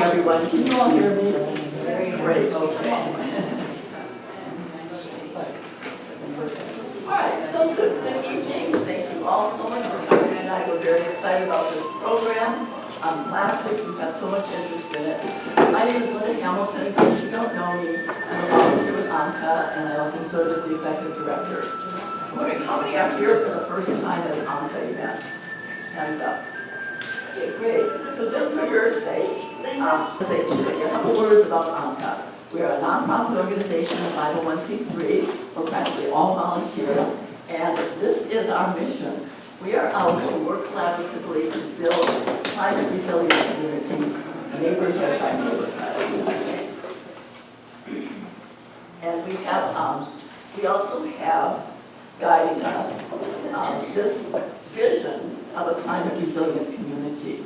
everyone. Can you all hear me? Great, okay. All right, so good evening. Thank you all so much for coming tonight. We're very excited about this program on plastics. We've had so much interest in it. My name is Linda Hamilton. In case you don't know me, I'm a volunteer with ANCA, and I also serve as the executive director. I'm wondering how many are here for the first time at an ANCA event? Hands up. Okay, great. So just for your sake, say a couple words about ANCA. We are a nonprofit organization, a 501c3. We're practically all volunteer, and this is our mission. We are out to work collaboratively to build climate resilient communities, neighborhood by neighborhood. And we also have guiding us this vision of a climate resilient community.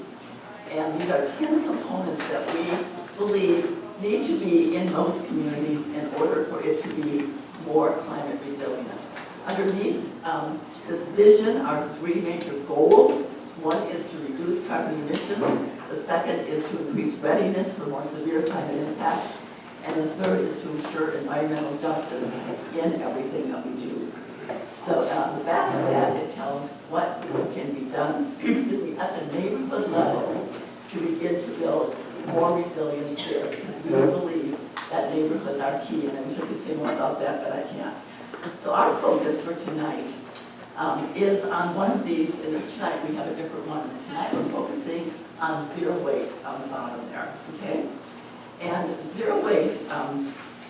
And these are 10 components that we believe need to be in most communities in order for it to be more climate resilient. Underneath this vision are 3 major goals. One is to reduce carbon emissions. The second is to increase readiness for more severe climate impacts. And the third is to ensure environmental justice in everything that we do. So on the back of that, it tells what can be done at the neighborhood level to begin to build more resilience there, because we believe that neighborhoods are key, and I wish I could say more about that, but I can't. So our focus for tonight is on one of these, and each night we have a different one. Tonight we're focusing on zero waste on the bottom there, okay? And zero waste,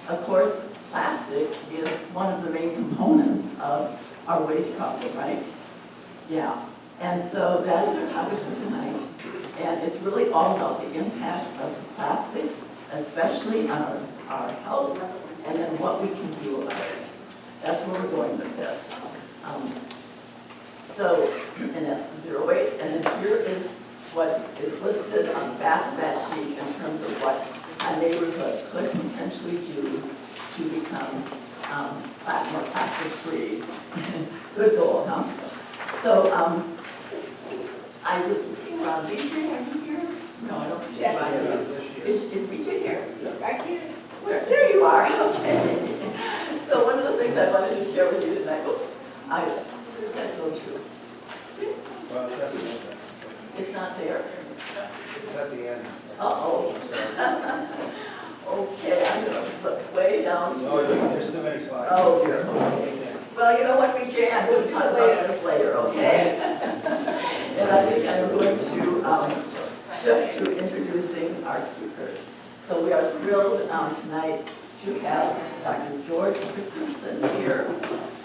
of course, plastic is one of the main components of our waste problem, right? Yeah. And so that is our topic for tonight. And it's really all about the impact of plastics, especially on our health, and then what we can do about it. That's where we're going with this. And that's zero waste. And then here is what is listed on the back of that sheet in terms of what a neighborhood could potentially do to become more plastic-free. Good goal, huh? So I was thinking around, BJ, are you here? No, I don't think she's Is BJ here? Right here. Where? There you are, okay. So one of the things I wanted to share with you tonight, where's that go to? It's not there. It's at the end. Uh-oh. Okay, I'm going to flip way down. No, there's too many slides. Oh, dear. Okay. Well, you know what, BJ, I'm going to talk about this later, okay? And I think I'm going to shift to introducing our speakers. So we are thrilled tonight to have Dr. George Christensen here.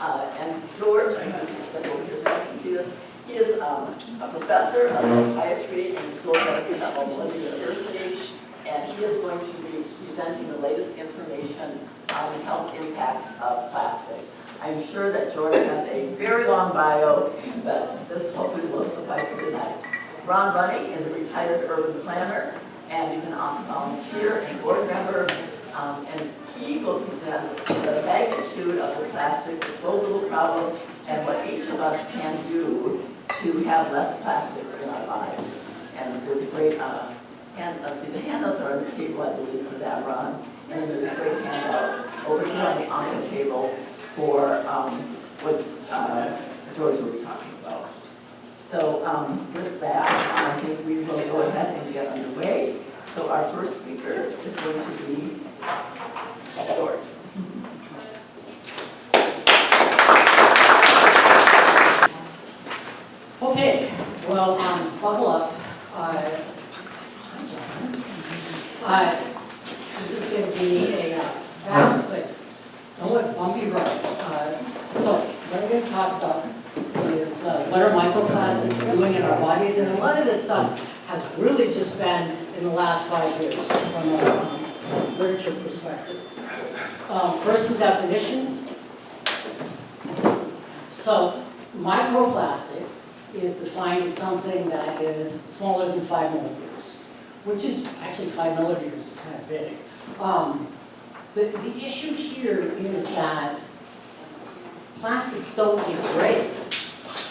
And George, I'm going to step over here so I can see this. He is a professor of psychiatry in the School of Medicine at Oklahoma University, and he is going to be presenting the latest information on the health impacts of plastic. I'm sure that George has a very long bio, but this hopefully will suffice for tonight. Ron Bunny is a retired urban planner, and he's an volunteer and board member, and he will present the magnitude of the plastic disposal problem and what each of us can do to have less plastic in our lives. And there's a great the handouts are on the table, I believe, for that, Ron. And then there's a great handout over here on the table for what George will be talking about. So with that, I think we will go ahead and get underway. So our first speaker is going to be George. Okay, well, buckle up. This is going to be a fast but somewhat bumpy ride. So what I'm going to talk about is what are microplastics doing in our bodies, and a lot of this stuff has really just been in the last 5 years from a literature perspective. First, some definitions. So microplastic is defined as something that is smaller than 5 millimeters, which is actually 5 millimeters is kind of big. The issue here is that plastics don't degrade.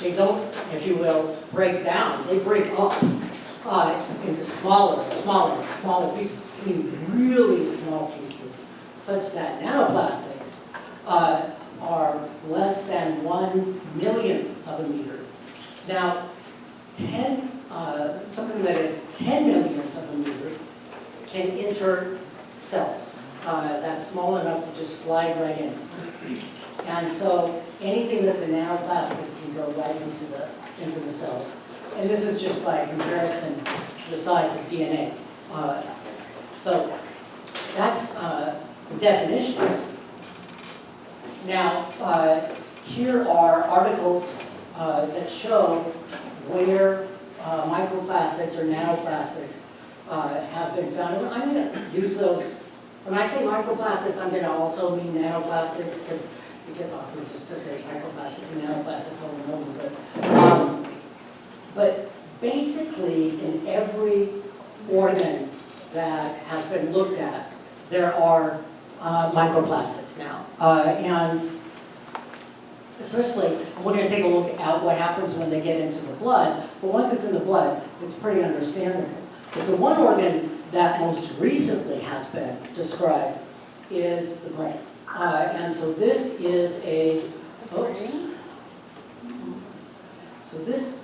They don't, if you will, break down. They break up. into smaller pieces, I mean really small pieces, such that nanoplastics are less than 1/1,000,000th of a meter. Now, something that is 10 millionths of a meter can enter cells. That's small enough to just slide right in. And so anything that's a nanoplastic can go right into the cells. And this is just by comparison the size of DNA. So that's the definitions. Now, here are articles that show where microplastics or nanoplastics have been found. I'm going to use those. When I say microplastics, I'm going to also mean nanoplastics because often just say microplastics and nanoplastics over and over. But basically, in every organ that has been looked at, there are microplastics now. And especially, we're going to take a look at what happens when they get into the blood. But once it's in the blood, it's pretty understandable. But the one organ that most recently has been described is the brain. And so this is oops. So this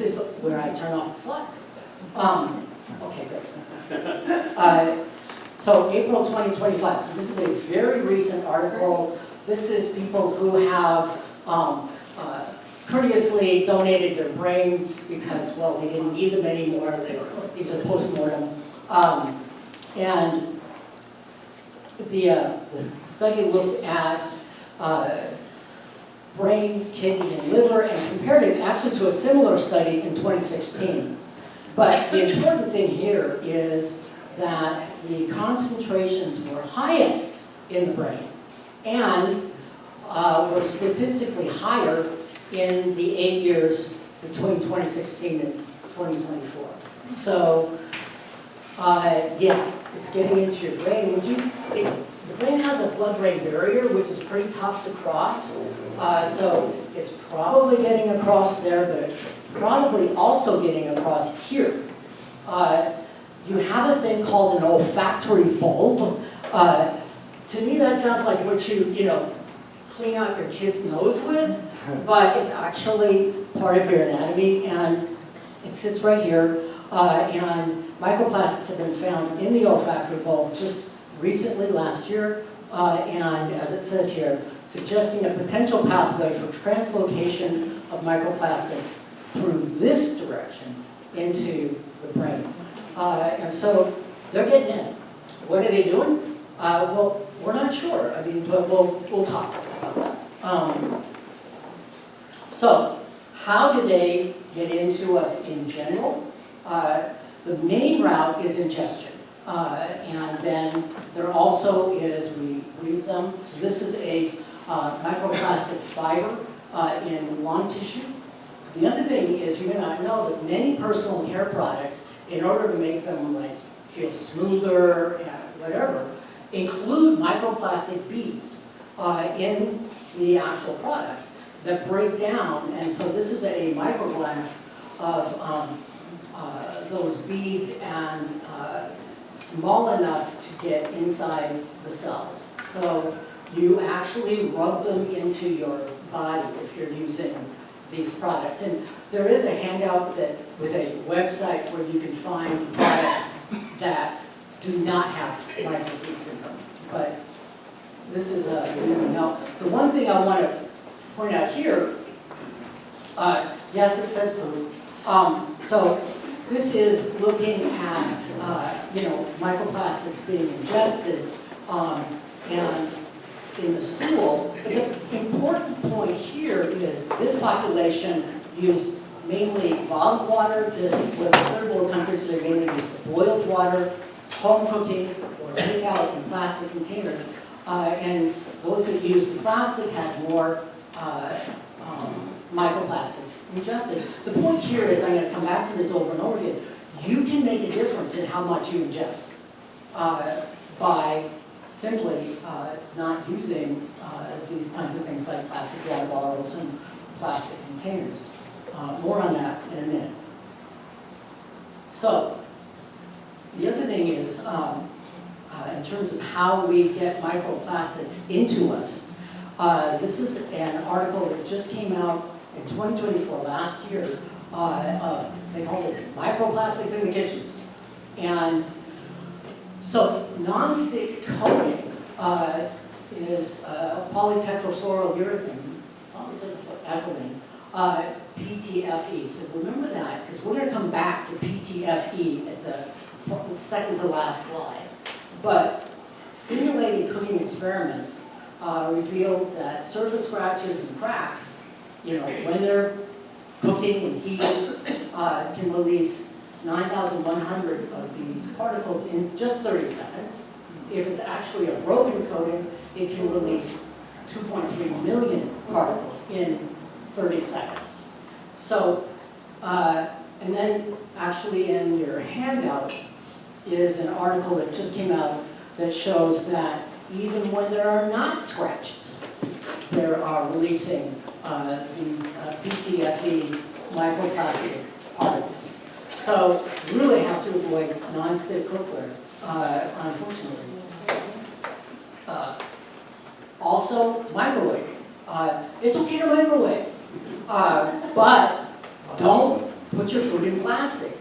is where I turn off the slides. Okay, good. So April 2025, so this is a very recent article. This is people who have courteously donated their brains because, well, they didn't need them anymore. These are post-mortem. And the study looked at brain, kidney, and liver and compared it actually to a similar study in 2016. But the important thing here is that the concentrations were highest in the brain and were statistically higher in the 8 years between 2016 and 2024. So, yeah, it's getting into your brain. The brain has a blood-brain barrier, which is pretty tough to cross. So it's probably getting across there, but it's probably also getting across here. You have a thing called an olfactory bulb. To me, that sounds like what you clean out your kid's nose with, but it's actually part of your anatomy, and it sits right here. And microplastics have been found in the olfactory bulb just recently, last year, and as it says here, suggesting a potential pathway for translocation of microplastics through this direction into the brain. And so they're getting in. What are they doing? Well, we're not sure. I mean, but we'll talk about that. So how do they get into us in general? The main route is ingestion. And then there also is, we breathe them. So this is a microplastic fiber in lung tissue. The other thing is you may not know that many personal care products, in order to make them like feel smoother and whatever, include microplastic beads in the actual product that break down. And so this is a microblend of those beads and small enough to get inside the cells. So you actually rub them into your body if you're using these products. And there is a handout that with a website where you can find products that do not have microbeads in them. But this is now, the one thing I want to point out here, yes, it says blue. So this is looking at, microplastics being ingested and in the stool. But the important point here is this population used mainly bottled water. This was third world countries, so they mainly used boiled water, home cooking, or takeout in plastic containers. And those that used the plastic had more microplastics ingested. The point here is, I'm going to come back to this over and over again, you can make a difference in how much you ingest by simply not using these kinds of things like plastic water bottles and plastic containers. more on that in a minute. So, the other thing is, in terms of how we get microplastics into us, this is an article that just came out in 2024, last year, they called it Microplastics in the Kitchens. And so non-stick coating is polytetrafluorourethane, PTFE. So remember that, because we're going to come back to PTFE at the second to last slide. But simulated cooking experiments revealed that surface scratches and cracks, when they're cooking and heating, can release 9,100 of these particles in just 30 seconds. If it's actually a broken coating, it can release 2.3 million particles in 30 seconds. So, and then actually in your handout is an article that just came out that shows that even when there are not scratches, there are releasing these PTFE microplastic particles. So you really have to avoid non-stick cookware, unfortunately. Also, microwave. It's okay to microwave, but don't put your food in plastic.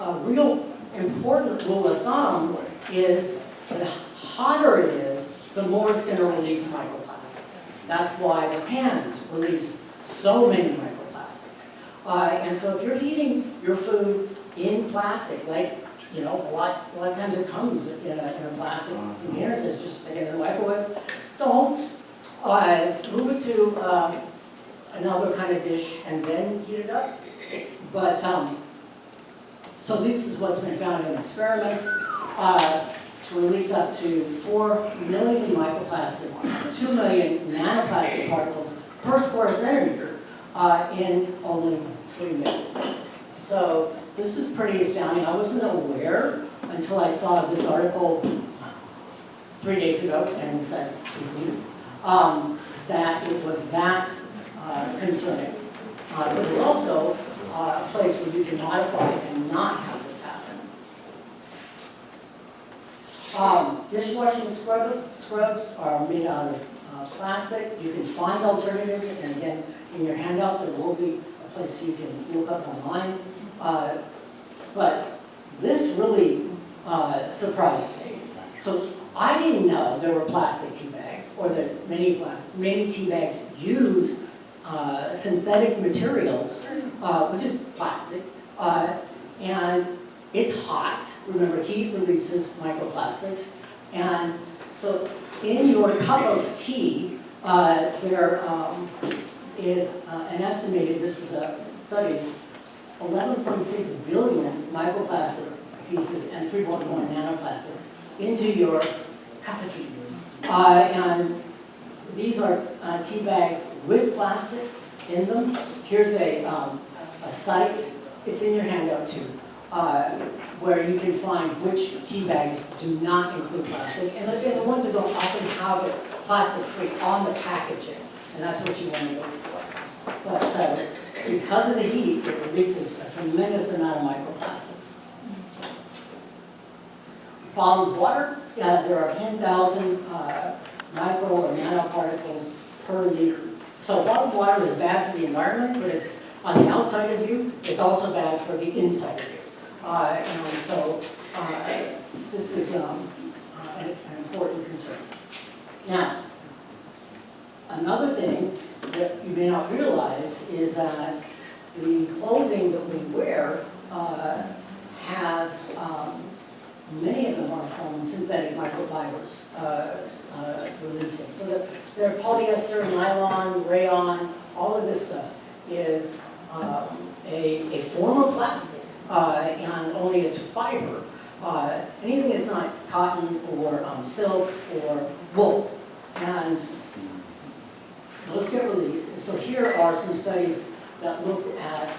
A real important rule of thumb is the hotter it is, the more it's going to release microplastics. That's why the pans release so many microplastics. And so if you're eating your food in plastic, like, a lot of times it comes in a plastic container, says just stick it in the microwave. Don't. Move it to another kind of dish and then heat it up. But, so this is what's been found in experiments. To release up to 4 million microplastic, 2 million nanoplastic particles per square centimeter in only 3 minutes. So this is pretty astounding. I wasn't aware until I saw this article 3 days ago and said that it was that concerning. But it's also a place where you can modify and not have this happen. Dishwashing scrubs are made out of plastic. You can find alternatives, and again, in your handout there will be a place you can look up online. But this really surprised me. So I didn't know there were plastic tea bags, or that many tea bags use synthetic materials, which is plastic, and it's hot. Remember, heat releases microplastics. And so in your cup of tea, there is an estimated, this is studies, 11.6 billion microplastic pieces and 3.1 nanoplastics into your cup of tea. And these are tea bags with plastic in them. Here's a site, it's in your handout too, where you can find which tea bags do not include plastic. And the ones that don't often have it plastic-free on the packaging. And that's what you want to look for. But because of the heat, it releases a tremendous amount of microplastics. Bottled water, there are 10,000 micro or nanoparticles per liter. So bottled water is bad for the environment, but it's on the outside of you. It's also bad for the inside of you. And so this is an important concern. Now, another thing that you may not realize is that the clothing that we wear have, many of them are from synthetic microfibers releasing. So they're polyester, nylon, rayon, all of this stuff is a form of plastic, and only it's fiber. Anything that's not cotton or silk or wool. And those get released. So here are some studies that looked at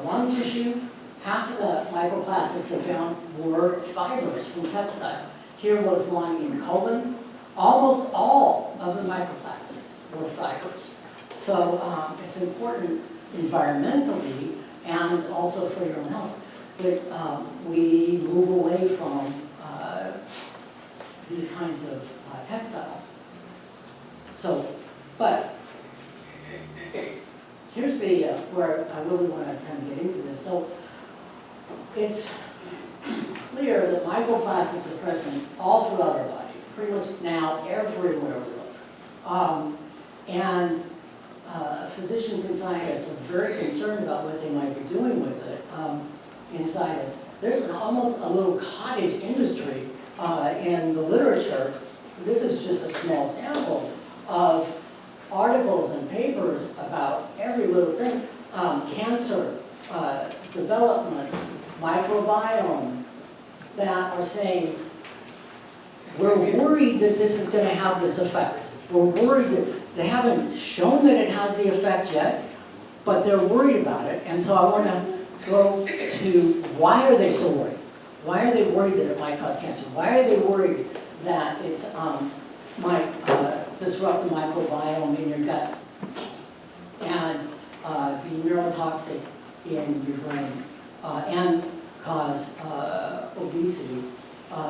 lung tissue. Half of the microplastics they found were fibers from textile. Here was one in colon. Almost all of the microplastics were fibers. So it's important environmentally and also for your own health. That we move away from these kinds of textiles. So, but here's the where I really want to kind of get into this. So it's clear that microplastics are present all throughout our body, pretty much now everywhere we look. And physicians and scientists are very concerned about what they might be doing with it inside us. There's almost a little cottage industry in the literature. This is just a small sample of articles and papers about every little thing. Cancer, development, microbiome, that are saying, we're worried that this is going to have this effect. We're worried that they haven't shown that it has the effect yet, but they're worried about it. And so I want to go to why are they so worried? Why are they worried that it might cause cancer? Why are they worried that it might disrupt the microbiome in your gut and be neurotoxic in your brain and cause obesity?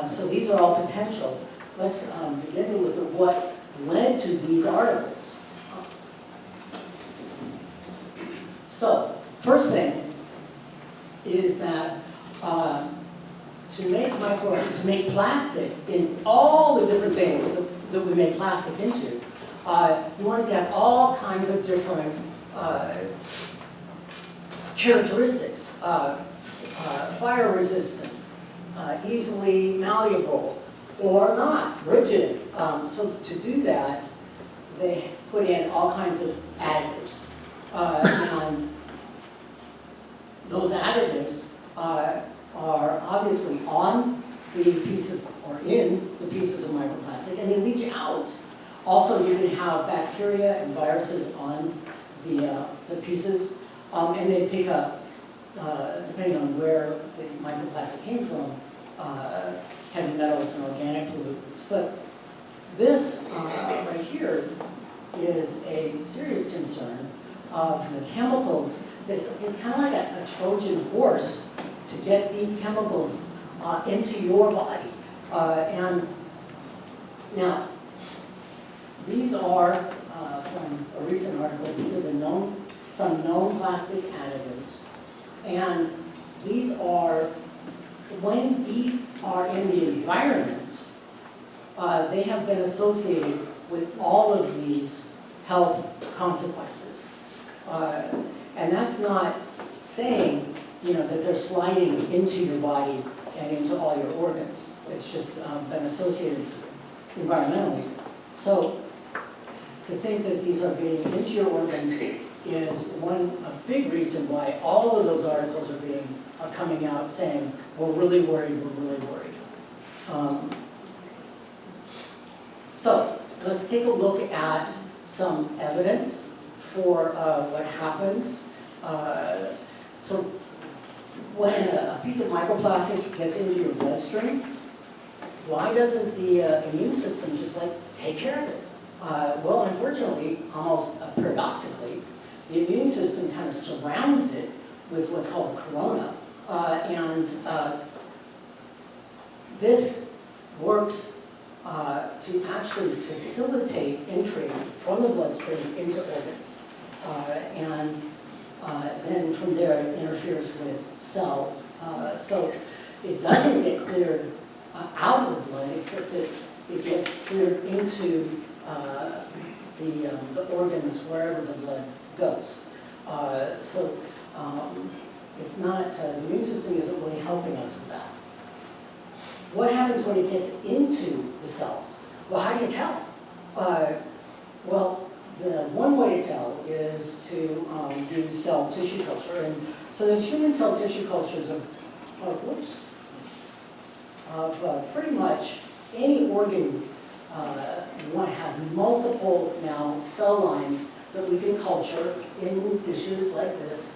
So these are all potential. Let's begin to look at what led to these articles. So, first thing is that to make plastic in all the different things that we make plastic into, you wanted to have all kinds of different characteristics. Fire resistant, easily malleable, or not, rigid. So to do that, they put in all kinds of additives. And those additives are obviously on the pieces, or in the pieces of microplastic, and they leach out. Also, you can have bacteria and viruses on the pieces, and they pick up, depending on where the microplastic came from, heavy metals and organic pollutants. But this right here is a serious concern of the chemicals. It's kind of like a Trojan horse to get these chemicals into your body. And now, these are from a recent article. These are some known plastic additives. And these are, when these are in the environment, they have been associated with all of these health consequences. And that's not saying, that they're sliding into your body and into all your organs. It's just been associated environmentally. So to think that these are getting into your organs is a big reason why all of those articles are coming out saying, we're really worried, we're really worried. So let's take a look at some evidence for what happens. So when a piece of microplastic gets into your bloodstream, why doesn't the immune system just take care of it? Well, unfortunately, almost paradoxically, the immune system kind of surrounds it with what's called corona. And this works to actually facilitate entry from the bloodstream into organs. And then from there, it interferes with cells. So it doesn't get cleared out of the blood, except that it gets cleared into the organs wherever the blood goes. So it's not, the immune system isn't really helping us with that. What happens when it gets into the cells? Well, how do you tell? Well, the one way to tell is to use cell tissue culture. And so there's human cell tissue cultures of pretty much any organ. One has multiple now cell lines that we can culture in dishes like this.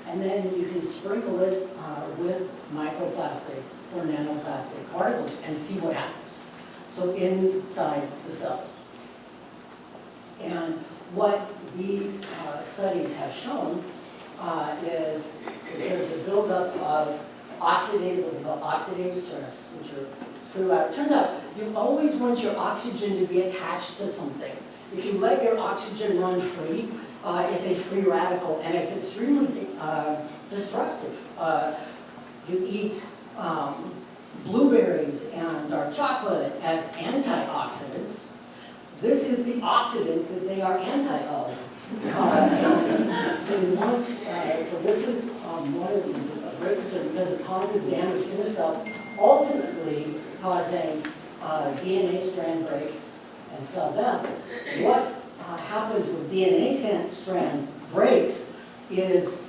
And then you can sprinkle it with microplastic or nanoplastic particles and see what happens. So inside the cells. And what these studies have shown is that there's a buildup of oxidative stress, which are throughout. It turns out you always want your oxygen to be attached to something. If you let your oxygen run free, it's a free radical, and it's extremely destructive. You eat blueberries and dark chocolate as antioxidants. This is the oxidant that they are anti of. So you want, so this is one of the great concern because it causes damage in the cell, ultimately causing DNA strand breaks and cell death. What happens with DNA strand breaks is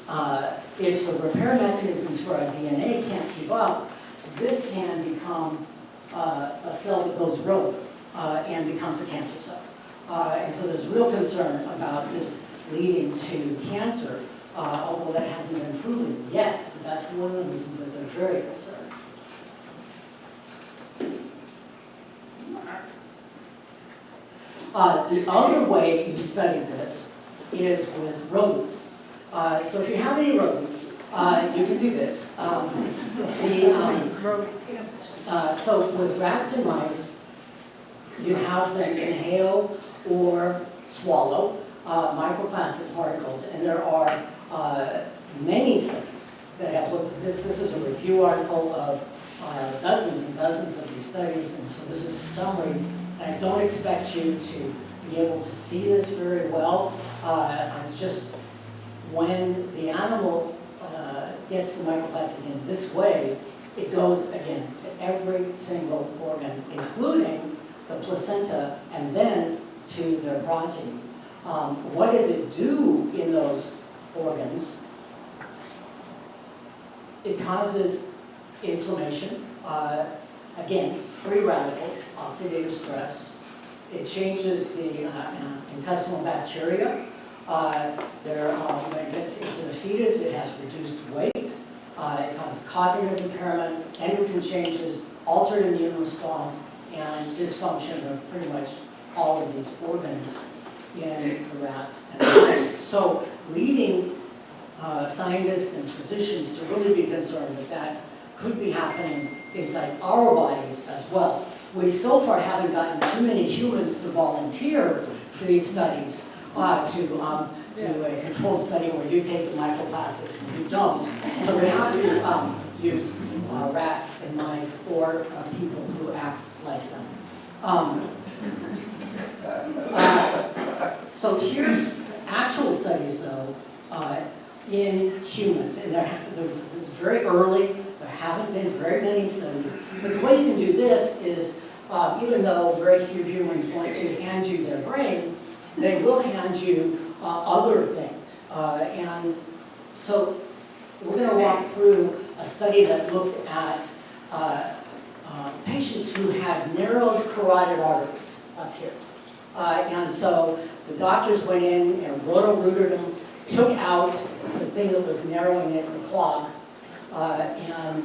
if the repair mechanisms for our DNA can't keep up, this can become a cell that goes rogue and becomes a cancer cell. And so there's real concern about this leading to cancer, although that hasn't been proven yet. But that's one of the reasons that they're very concerned. The other way you study this is with rodents. So if you have any rodents, you can do this. So with rats and mice, you have them inhale or swallow microplastic particles, and there are many studies that have looked at this. This is a review article of dozens and dozens of these studies, and so this is a summary. And I don't expect you to be able to see this very well. It's just when the animal gets the microplastic in this way, it goes, again, to every single organ, including the placenta, and then to their progeny. What does it do in those organs? It causes inflammation, again, free radicals, oxidative stress. It changes the intestinal bacteria. When it gets into the fetus, it has reduced weight. It causes cognitive impairment, endocrine changes, altered immune response, and dysfunction of pretty much all of these organs in the rats and the mice. So leading scientists and physicians to really be concerned that that could be happening inside our bodies as well. We so far haven't gotten too many humans to volunteer for these studies, to a controlled study where you take the microplastics and you don't. So we have to use rats and mice or people who act like them. So here's actual studies, though, in humans. And this is very early. There haven't been very many studies. But the way you can do this is, even though very few humans want to hand you their brain, they will hand you other things. And so we're going to walk through a study that looked at patients who had narrowed carotid arteries up here. And so the doctors went in and roto-rooted them, took out the thing that was narrowing it, the clog, and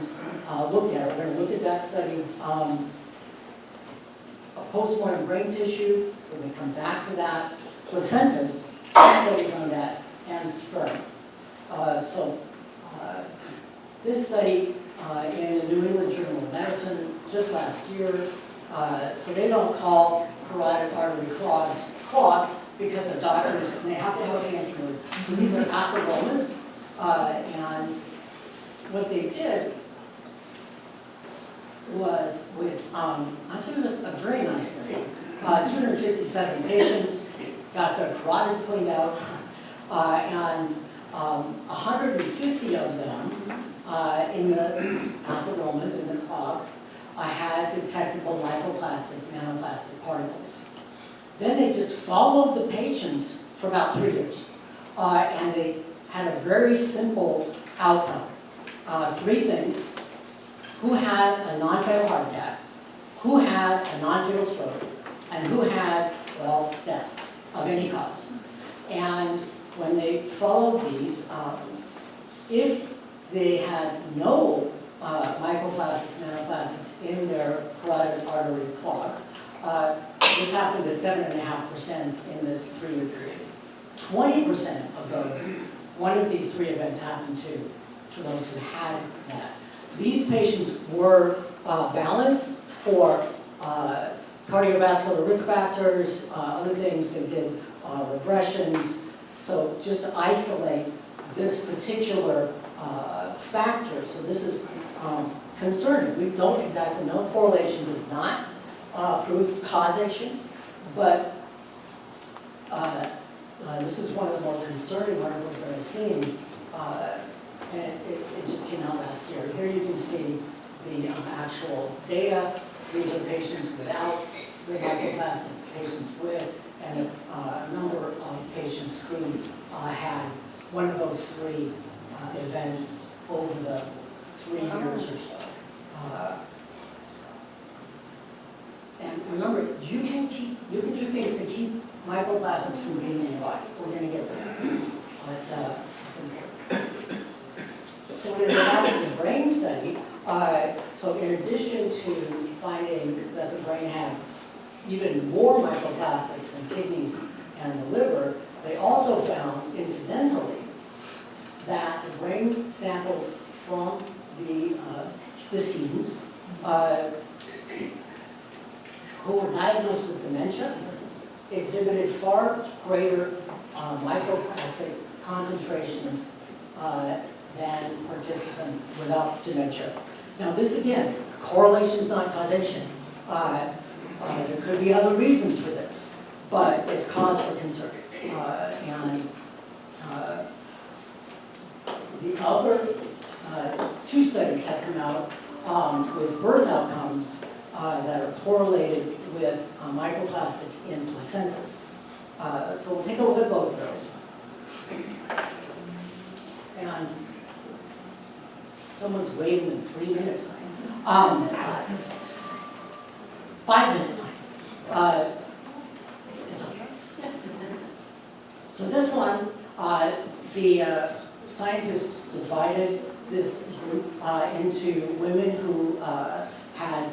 looked at it. We're going to look at that study. A postmortem brain tissue, we're going to come back to that. Placentas, studies on that, and sperm. This study in the New England Journal of Medicine just last year, so they don't call carotid artery clogs because the doctors, they have to have a fancy word. So these are atheromas, and what they did was with, actually it was a very nice study. 257 patients got their carotids cleaned out, and 150 of them in the atheromas, in the clogs, had detectable lipoplastic nanoplastic particles. Then they just followed the patients for about 3 years, and they had a very simple outcome. 3 things: who had a non-fatal heart attack, who had a non-fatal stroke, and who had, well, death of any cause. And when they followed these, if they had no microplastics, nanoplastics in their carotid artery clog, this happened to 7.5% in this 3-year period. 20% of those, one of these three events happened to those who had that. These patients were balanced for cardiovascular risk factors, other things. They did regressions. So just to isolate this particular factor, so this is concerning. We don't exactly know. Correlation does not prove causation, but this is one of the more concerning articles that I've seen, and it just came out last year. Here you can see the actual data. These are patients without the microplastics, patients with, and a number of patients who had one of those three events over the 3 years or so. And remember, you can do things to keep microplastics from being in your body. We're going to get there. But it's important. So we're going to go back to the brain study. So in addition to finding that the brain had even more microplastics than kidneys and the liver, they also found, incidentally, that the brain samples from the decedents who were diagnosed with dementia exhibited far greater microplastic concentrations than participants without dementia. Now this again, correlation is not causation. There could be other reasons for this, but it's cause for concern. The other two studies have come out with birth outcomes that are correlated with microplastics in placentas. So we'll take a look at both of those. And someone's waving the 3 minutes sign. 5 minutes sign. It's okay. So this one, the scientists divided this group into women who had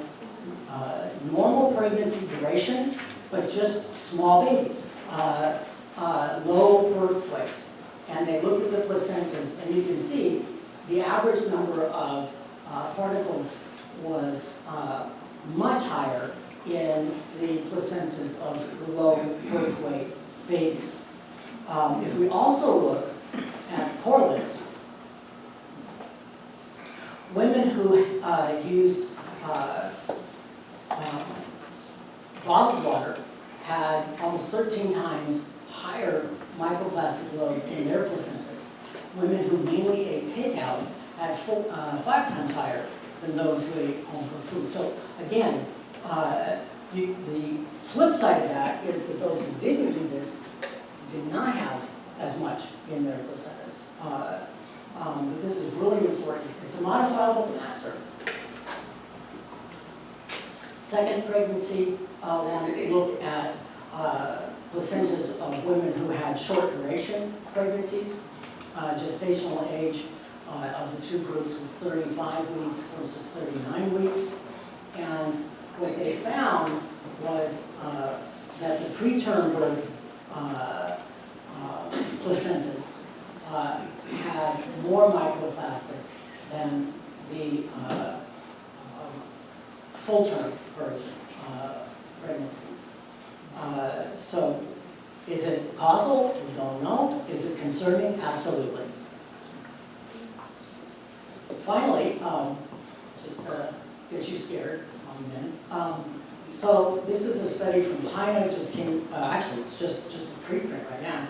normal pregnancy duration, but just small babies, low birth weight. And they looked at the placentas, and you can see the average number of particles was much higher in the placentas of the low birth weight babies. If we also look at correlates, women who used bottled water had almost 13 times higher microplastic load in their placentas. Women who mainly ate takeout had 5 times higher than those who ate home cooked food. So again, the flip side of that is that those who didn't do this did not have as much in their placentas. But this is really important. It's a modifiable factor. Second pregnancy, we looked at placentas of women who had short duration pregnancies. Gestational age of the two groups was 35 weeks versus 39 weeks. And what they found was that the preterm birth placentas had more microplastics than the full-term birth pregnancies. So is it causal? We don't know. Is it concerning? Absolutely. Finally, just get you scared on a minute. So this is a study from China. It just came, actually it's just a preprint right now.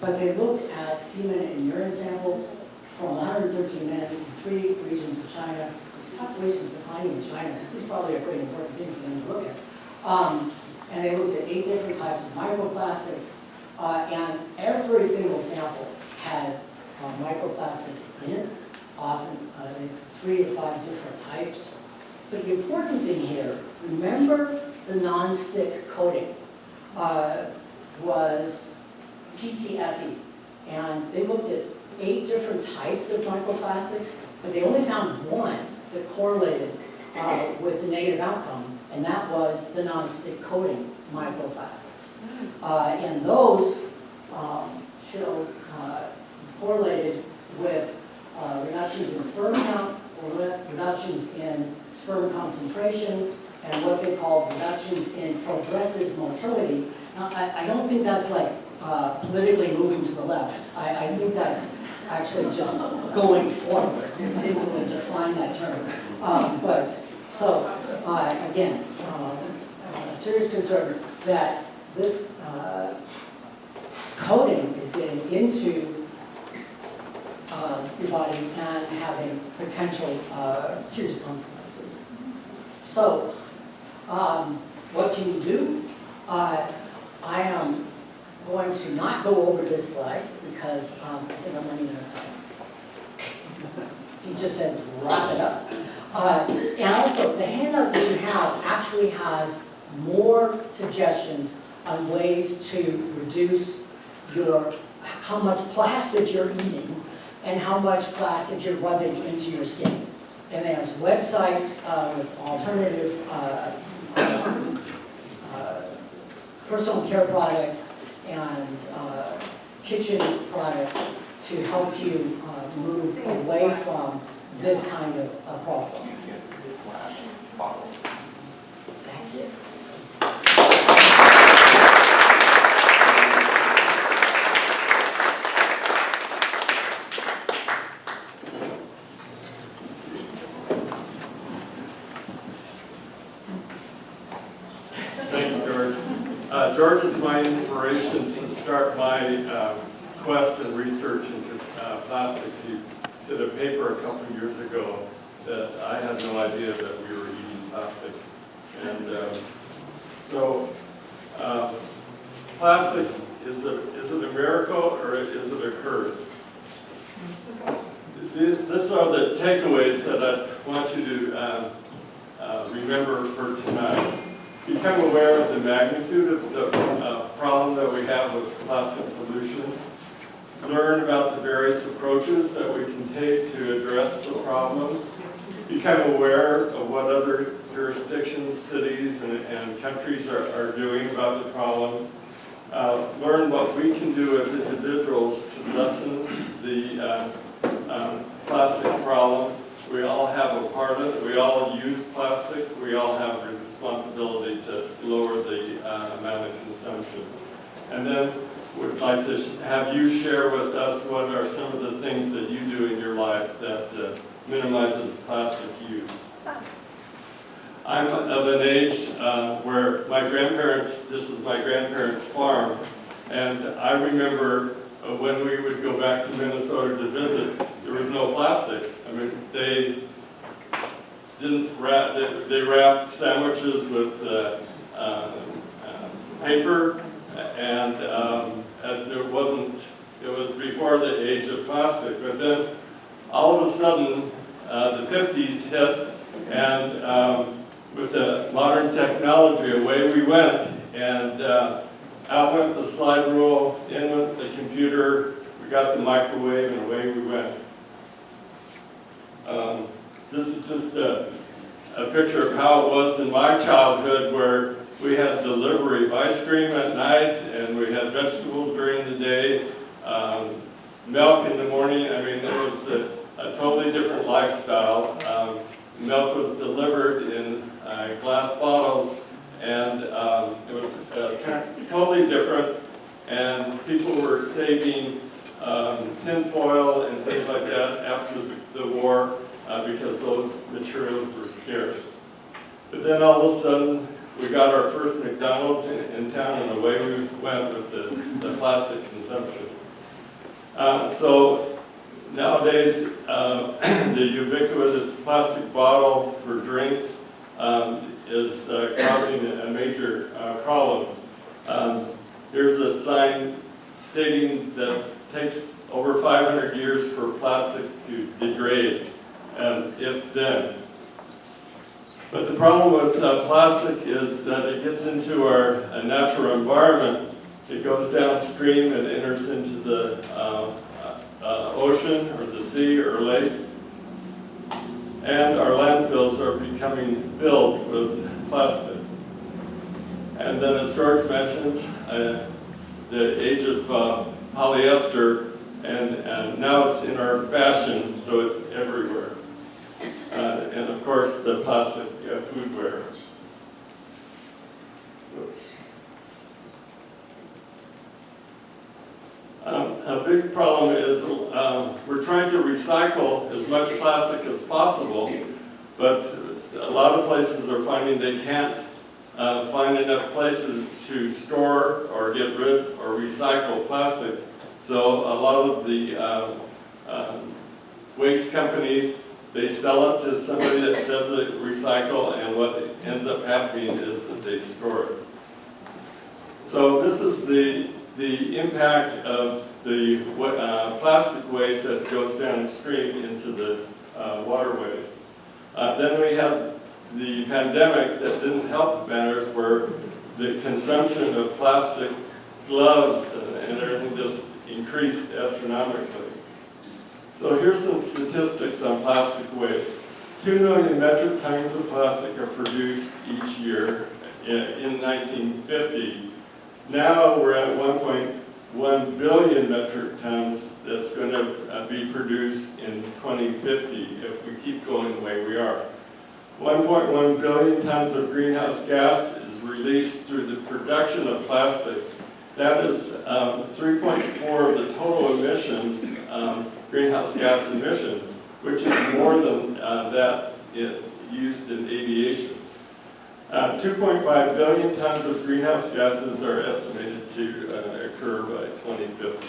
But they looked at semen and urine samples from 113 men in 3 regions of China. This population is declining in China. This is probably a pretty important thing for them to look at. And they looked at 8 different types of microplastics, and every single sample had microplastics in it. Often it's 3 to 5 different types. But the important thing here, remember the non-stick coating was PTFE, and they looked at 8 different types of microplastics, but they only found one that correlated with the negative outcome, and that was the non-stick coating microplastics. And those show correlated with reductions in sperm count or reductions in sperm concentration and what they call reductions in progressive motility. Now, I don't think that's like politically moving to the left. I think that's actually just going forward. We didn't really define that term. Again, serious concern that this coating is getting into your body and having potential serious consequences. So, what can you do? I am going to not go over this slide because I think I'm running out of time. She just said, wrap it up. And also, the handout that you have actually has more suggestions on ways to reduce how much plastic you're eating and how much plastic you're rubbing into your skin. And there's websites with alternative personal care products and kitchen products to help you move away from this kind of problem. That's it. Thanks, George. George is my inspiration to start my quest and research into plastics. He did a paper a couple of years ago that I had no idea that we were eating plastic. And plastic, is it a miracle or is it a curse? These are the takeaways that I want you to remember for tonight. Become aware of the magnitude of the problem that we have with plastic pollution. Learn about the various approaches that we can take to address the problem. Become aware of what other jurisdictions, cities, and countries are doing about the problem. Learn what we can do as individuals to lessen the plastic problem. We all have a part of it. We all use plastic. We all have a responsibility to lower the amount of consumption. And then we'd like to have you share with us what are some of the things that you do in your life that minimizes plastic use. I'm of an age where this is my grandparents' farm, and I remember when we would go back to Minnesota to visit, there was no plastic. I mean, they wrapped sandwiches with paper, and it was before the age of plastic. But then all of a sudden, the 50s hit, and with the modern technology, away we went, and out went the slide rule, in went the computer, we got the microwave, and away we went. This is just a picture of how it was in my childhood, where we had delivery of ice cream at night, and we had vegetables during the day, milk in the morning. I mean, it was a totally different lifestyle. Milk was delivered in glass bottles, and it was totally different, and people were saving tinfoil and things like that after the war because those materials were scarce. But then all of a sudden, we got our first McDonald's in town, and away we went with the plastic consumption. So nowadays, the ubiquitous plastic bottle for drinks is causing a major problem. Here's a sign stating that it takes over 500 years for plastic to degrade, if then. But the problem with plastic is that it gets into our natural environment. It goes downstream and enters into the ocean or the sea or lakes. And our landfills are becoming filled with plastic. And then, as George mentioned, the age of polyester, and now it's in our fashion, so it's everywhere. And of course, the plastic foodware. Oops. A big problem is we're trying to recycle as much plastic as possible, but a lot of places are finding they can't find enough places to store or get rid or recycle plastic. So a lot of the waste companies, they sell it to somebody that says they recycle, and what ends up happening is that they store it. So this is the impact of the plastic waste that goes downstream into the waterways. Then we have the pandemic that didn't help matters, where the consumption of plastic gloves and everything just increased astronomically. So here's some statistics on plastic waste. 2 million metric tons of plastic are produced each year in 1950. Now we're at 1.1 billion metric tons that's going to be produced in 2050 if we keep going the way we are. 1.1 billion tons of greenhouse gas is released through the production of plastic. That is 3.4 of the total emissions, greenhouse gas emissions, which is more than that used in aviation. 2.5 billion tons of greenhouse gases are estimated to occur by 2050.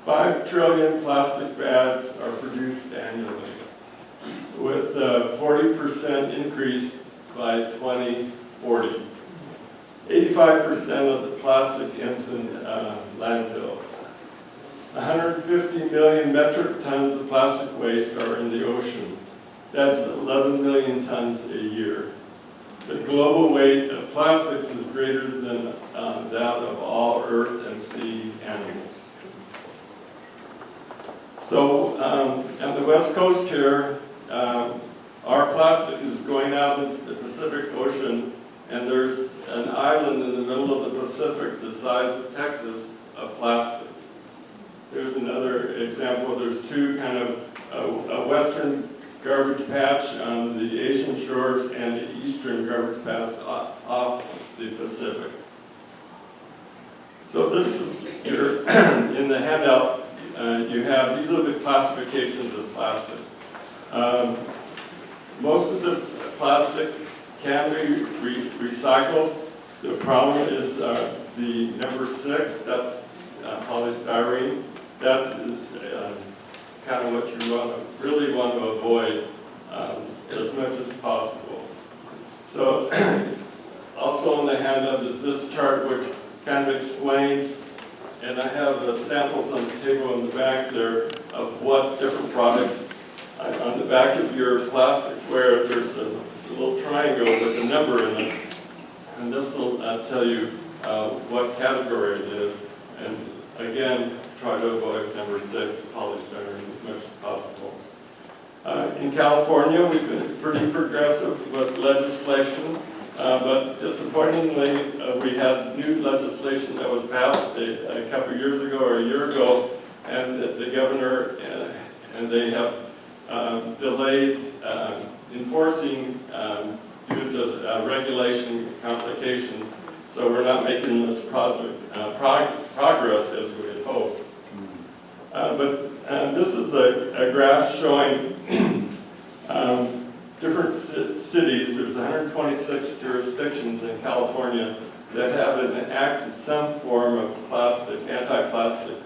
5 trillion plastic bags are produced annually, with a 40% increase by 2040. 85% of the plastic ends in landfills. 150 million metric tons of plastic waste are in the ocean. That's 11 million tons a year. The global weight of plastics is greater than that of all earth and sea animals. So on the west coast here, our plastic is going out into the Pacific Ocean, and there's an island in the middle of the Pacific the size of Texas of plastic. There's another example. There's two kind of a western garbage patch on the Asian shores and the eastern garbage patch off the Pacific. So this is your, in the handout, you have, these are the classifications of plastic. Most of the plastic can be recycled. The problem is the number 6, that's polystyrene. That is kind of what you really want to avoid as much as possible. So also on the handout is this chart, which kind of explains, and I have samples on the table in the back there of what different products. On the back of your plasticware, there's a little triangle with a number in it, and this will tell you what category it is. And again, try to avoid number 6, polystyrene, as much as possible. In California, we've been pretty progressive with legislation, but disappointingly, we had new legislation that was passed a couple of years ago or a year ago, and the governor and they have delayed enforcing due to the regulation complication. So we're not making this progress as we had hoped. But this is a graph showing different cities. There's 126 jurisdictions in California that have enacted some form of anti-plastic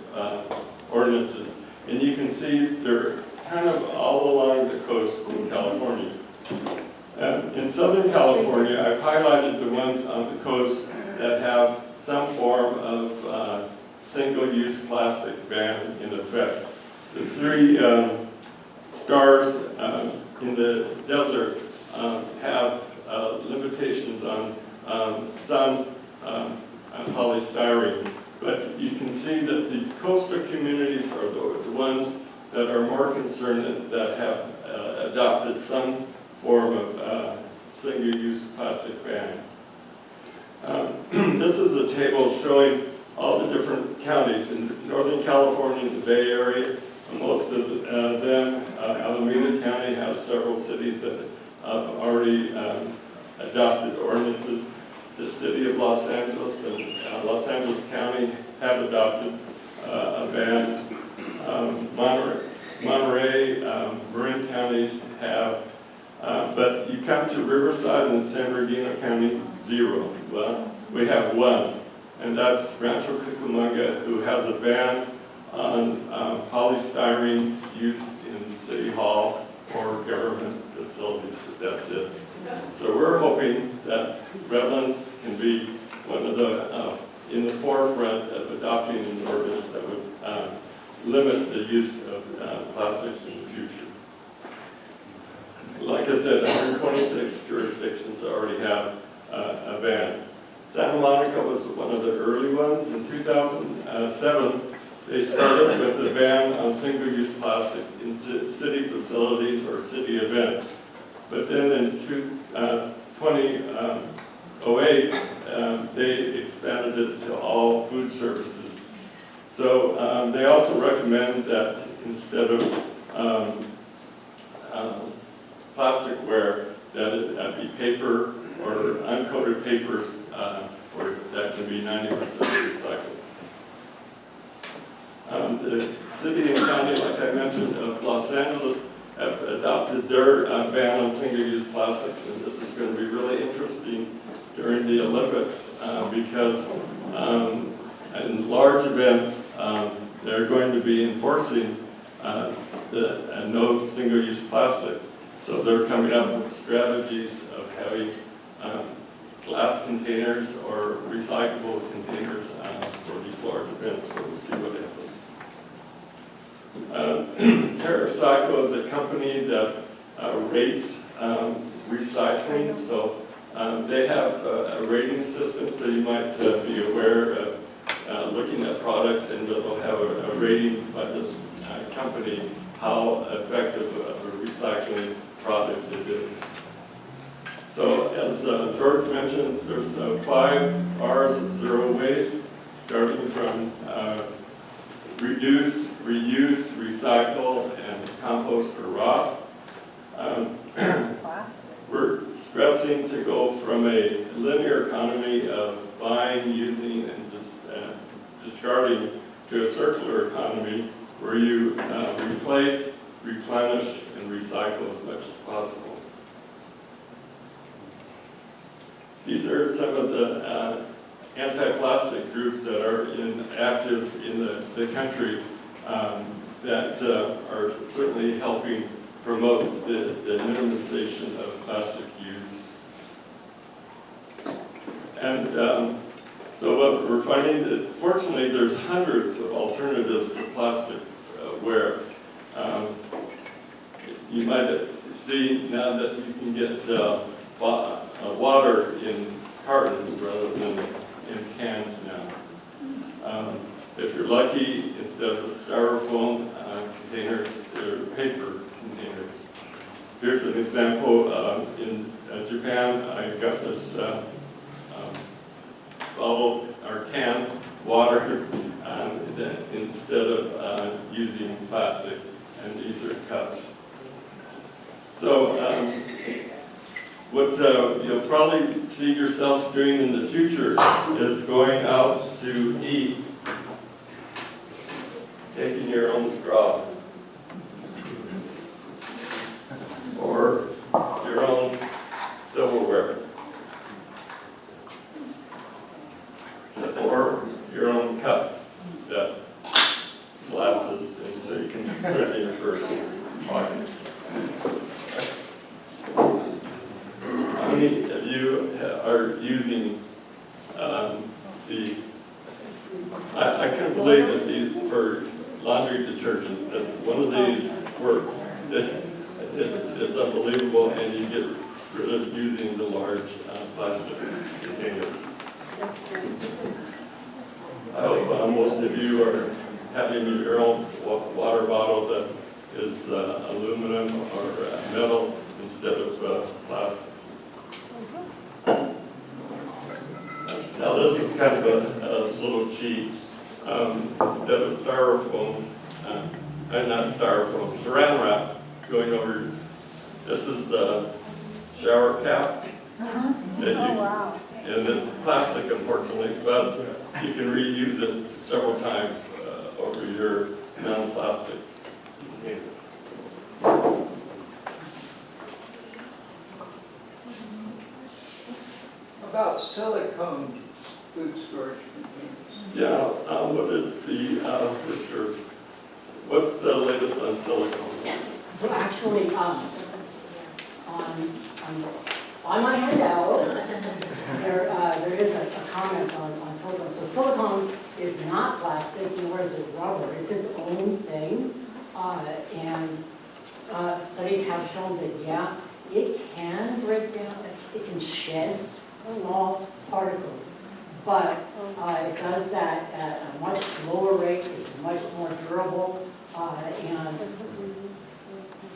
ordinances. And you can see they're kind of all along the coast in California. In Southern California, I've highlighted the ones on the coast that have some form of single-use plastic ban in effect. The 3 stars in the desert have limitations on some polystyrene, but you can see that the coastal communities are the ones that are more concerned, that have adopted some form of single-use plastic ban. This is a table showing all the different counties in Northern California, the Bay Area. Most of them, Alameda County has several cities that already adopted ordinances. The city of Los Angeles and Los Angeles County have adopted a ban. Monterey, Marin counties have, but you come to Riverside and San Bernardino County, 0. Well, we have 1, and that's Rancho Cucamonga, who has a ban on polystyrene use in City Hall or government facilities, but that's it. So we're hoping that Redlands can be one of the, in the forefront of adopting an ordinance that would limit the use of plastics in the future. Like I said, 126 jurisdictions already have a ban. Santa Monica was one of the early ones. In 2007, they started with a ban on single-use plastic in city facilities or city events. But then in 2008, they expanded it to all food services. So they also recommend that instead of plasticware, that it be paper or uncoated papers, or that can be 90% recycled. The city and county, like I mentioned, of Los Angeles have adopted their ban on single-use plastics, and this is going to be really interesting during the Olympics because in large events, they're going to be enforcing the no single-use plastic. So they're coming up with strategies of having glass containers or recyclable containers for these large events, so we'll see what happens. TerraCycle is a company that rates recycling, so they have a rating system, so you might be aware of looking at products, and they'll have a rating by this company, how effective a recycling product it is. So as George mentioned, there's 5 R's of zero waste, starting from reduce, reuse, recycle, and compost or rot. We're stressing to go from a linear economy of buying, using, and discarding to a circular economy where you replace, replenish, and recycle as much as possible. These are some of the anti-plastic groups that are active in the country that are certainly helping promote the minimization of plastic use. And so what we're finding, that fortunately there's hundreds of alternatives to plastic ware. You might see now that you can get water in cartons rather than in cans now. If you're lucky, instead of styrofoam containers, they're paper containers. Here's an example. In Japan, I got this bottle or can water instead of using plastic, and these are cups. So what you'll probably see yourselves doing in the future is going out to eat, taking your own straw, or your own silverware, or your own cup that collapses, and so you can put it in your purse pocket. How many of you are using I can't believe that these, for laundry detergent, that one of these works. It's unbelievable, and you get rid of using the large plastic containers. I hope most of you are having your own water bottle that is aluminum or metal instead of plastic. kind of a little cheat. Instead of styrofoam, not styrofoam, saran wrap going over, this is a shower cap. And it's plastic, unfortunately, but you can reuse it several times over your non-plastic. About silicone food storage containers. Yeah, what is the, what's the latest on silicone? So actually, on my handout, there is a comment on silicone. So silicone is not plastic, nor is it rubber. It's its own thing. And studies have shown that, yeah, it can break down, it can shed small particles. But it does that at a much lower rate, it's much more durable, and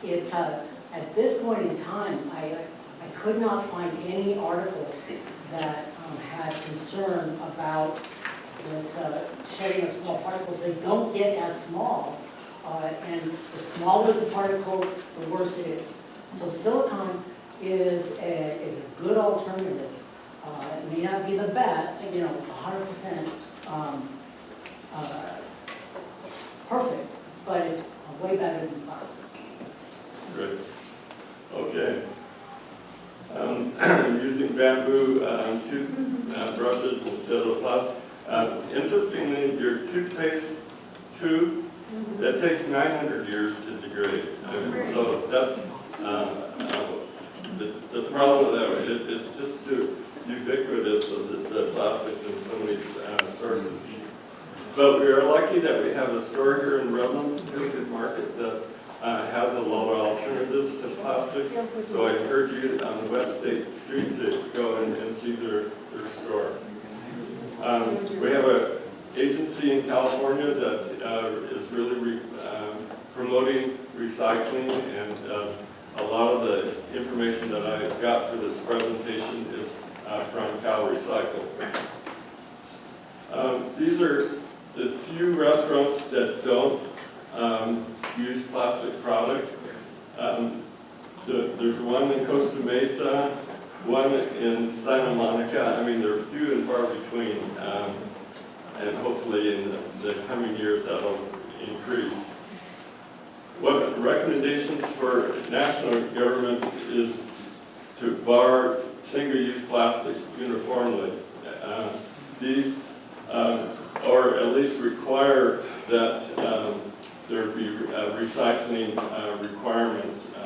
it, at this point in time, I could not find any articles that had concern about this shedding of small particles. They don't get as small, and the smaller the particle, the worse it is. So silicone is a good alternative. It may not be the best, 100% perfect, but it's way better than plastic. Great. Okay. Using bamboo toothbrushes instead of plastic. Interestingly, your toothpaste tube, that takes 900 years to degrade. So that's the problem that it's just so ubiquitous of the plastics in so many sources. But we are lucky that we have a store here in Redlands, the Good Market, that has a lot of alternatives to plastic. So I encourage you on West State Street to go and see their store. We have an agency in California that is really promoting recycling, and a lot of the information that I got for this presentation is from Cal Recycle. These are the few restaurants that don't use plastic products. There's one in Costa Mesa, one in Santa Monica. I mean, they're few and far between, and hopefully in the coming years that'll increase. What recommendations for national governments is to bar single-use plastic uniformly. These, or at least require that there be recycling requirements,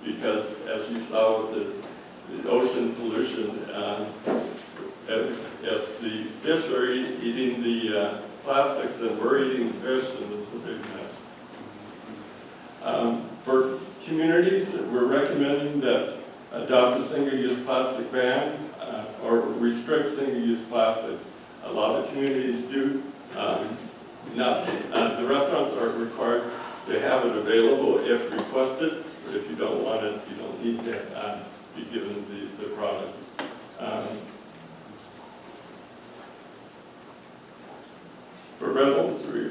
because as you saw with the ocean pollution, if the fish are eating the plastics, then we're eating fish, and this is a big mess. For communities, we're recommending that adopt a single-use plastic ban or restrict single-use plastic. A lot of communities do. The restaurants are required to have it available if requested, but if you don't want it, you don't need to be given the product. For Redlands, we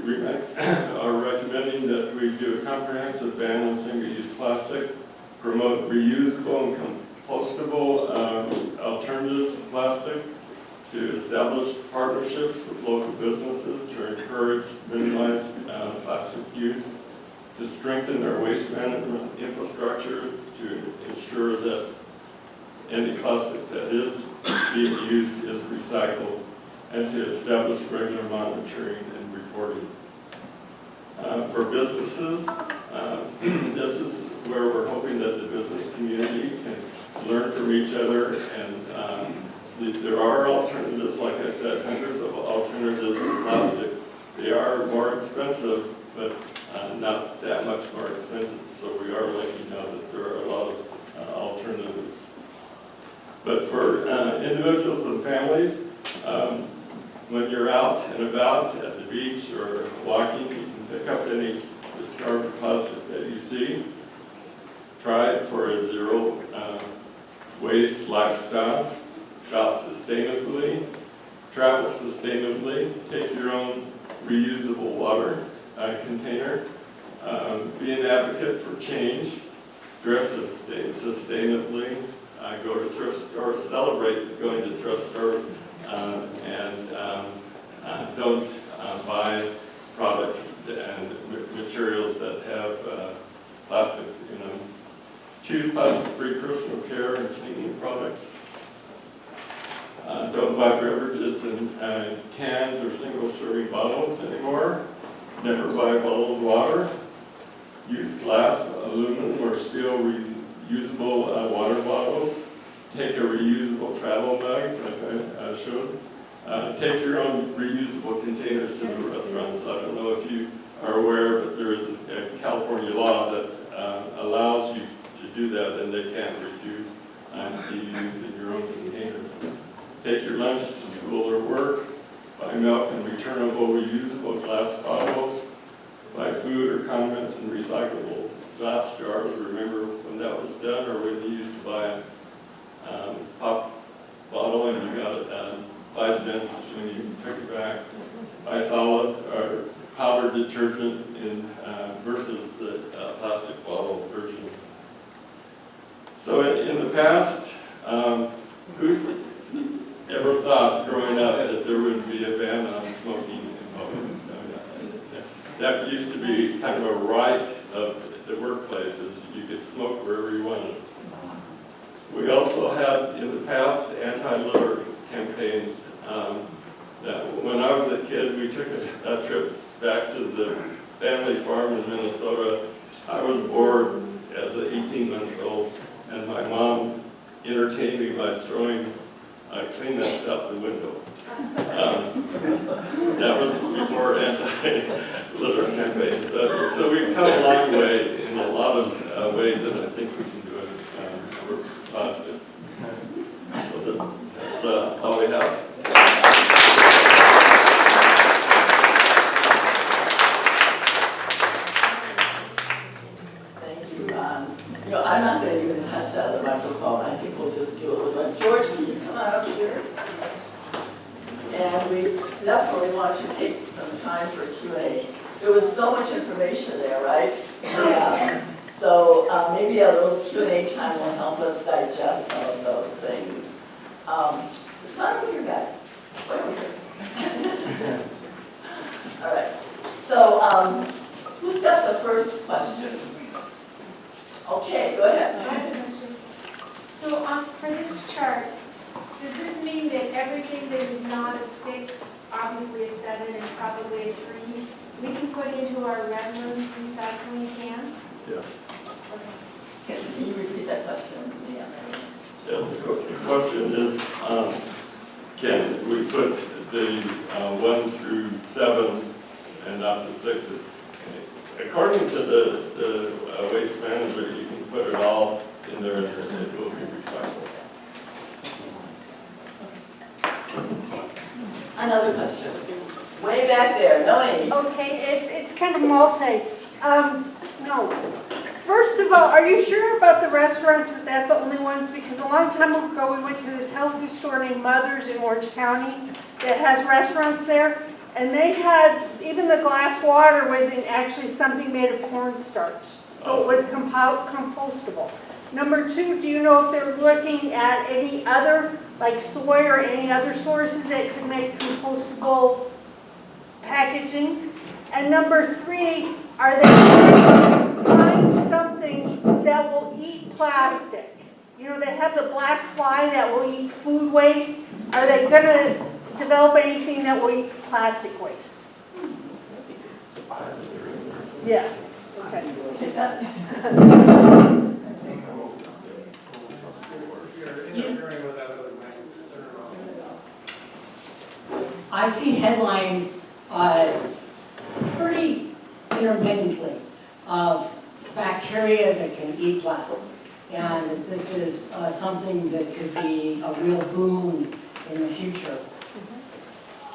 are recommending that we do a comprehensive ban on single-use plastic, promote reusable and compostable alternatives to plastic, to establish partnerships with local businesses to encourage minimized plastic use, to strengthen our waste management infrastructure to ensure that any plastic that is being used is recycled, and to establish regular monitoring and reporting. For businesses, this is where we're hoping that the business community can learn from each other, and there are alternatives, like I said, hundreds of alternatives to plastic. They are more expensive, but not that much more expensive, so we are letting you know that there are a lot of alternatives. But for individuals and families, when you're out and about at the beach or walking, you can pick up any discarded plastic that you see. Try it for a zero waste lifestyle. Shop sustainably. travel sustainably, take your own reusable water container, be an advocate for change, dress sustainably, go to thrift stores, celebrate going to thrift stores, and don't buy products and materials that have plastics in them. Choose plastic-free personal care and cleaning products. Don't buy beverages in cans or single-serving bottles anymore. Never buy bottled water. Use glass, aluminum, or steel reusable water bottles. Take a reusable travel bag, like I showed. Take your own reusable containers to the restaurants. I don't know if you are aware, but there is a California law that allows you to do that, and they can't refuse to use in your own containers. Take your lunch to school or work. Buy milk in returnable, reusable glass bottles. Buy food or condiments in recyclable glass jars. Remember when that was done, or when you used to buy a pop bottle and you got it 5 cents when you took it back. Buy solid or powder detergent versus the plastic bottle version. So in the past, who ever thought growing up that there would be a ban on smoking in public? That used to be kind of a right of the workplaces. You could smoke wherever you wanted. We also had in the past anti-litter campaigns. That when I was a kid, we took a trip back to the family farm in Minnesota. I was bored as an 18-month-old, and my mom entertained me by throwing Kleenex out the window. That was before anti-litter campaigns. So we've come a long way in a lot of ways that I think we can do it. We're positive. So that's all we have. Thank you, Ron. You know, I'm not going to even touch that other microphone. I think we'll just do it with one. George, can you come on up here? And we definitely want you to take some time for Q&A. There was so much information there, right? Yeah. So maybe a little Q&A time will help us digest some of those things. Come on over here, guys. Right over here. All right. So who's got the first question? Okay, go ahead. I have a question. So for this chart, does this mean that everything that is not a 6, obviously a 7, and probably a 3, we can put into our red room recycling can? Yes. Can you repeat that question? Yeah. The question is, can we put the 1 through 7 and not the 6? According to the waste manager, you can put it all in there and it will be recycled. Another question. Way back there, Melanie. Okay, it's kind of multi. No. First of all, are you sure about the restaurants that that's the only ones? Because a long time ago, we went to this health food store named Mother's in Orange County that has restaurants there. And they had, even the glass water was in actually something made of cornstarch. So it was compostable. Number 2, do you know if they're looking at any other, like soy or any other sources that could make compostable packaging? And number 3, are they going to find something that will eat plastic? You know, they have the black fly that will eat food waste. Are they going to develop anything that will eat plastic waste? Yeah. Okay. I see headlines pretty intermittently of bacteria that can eat plastic. And this is something that could be a real boon in the future.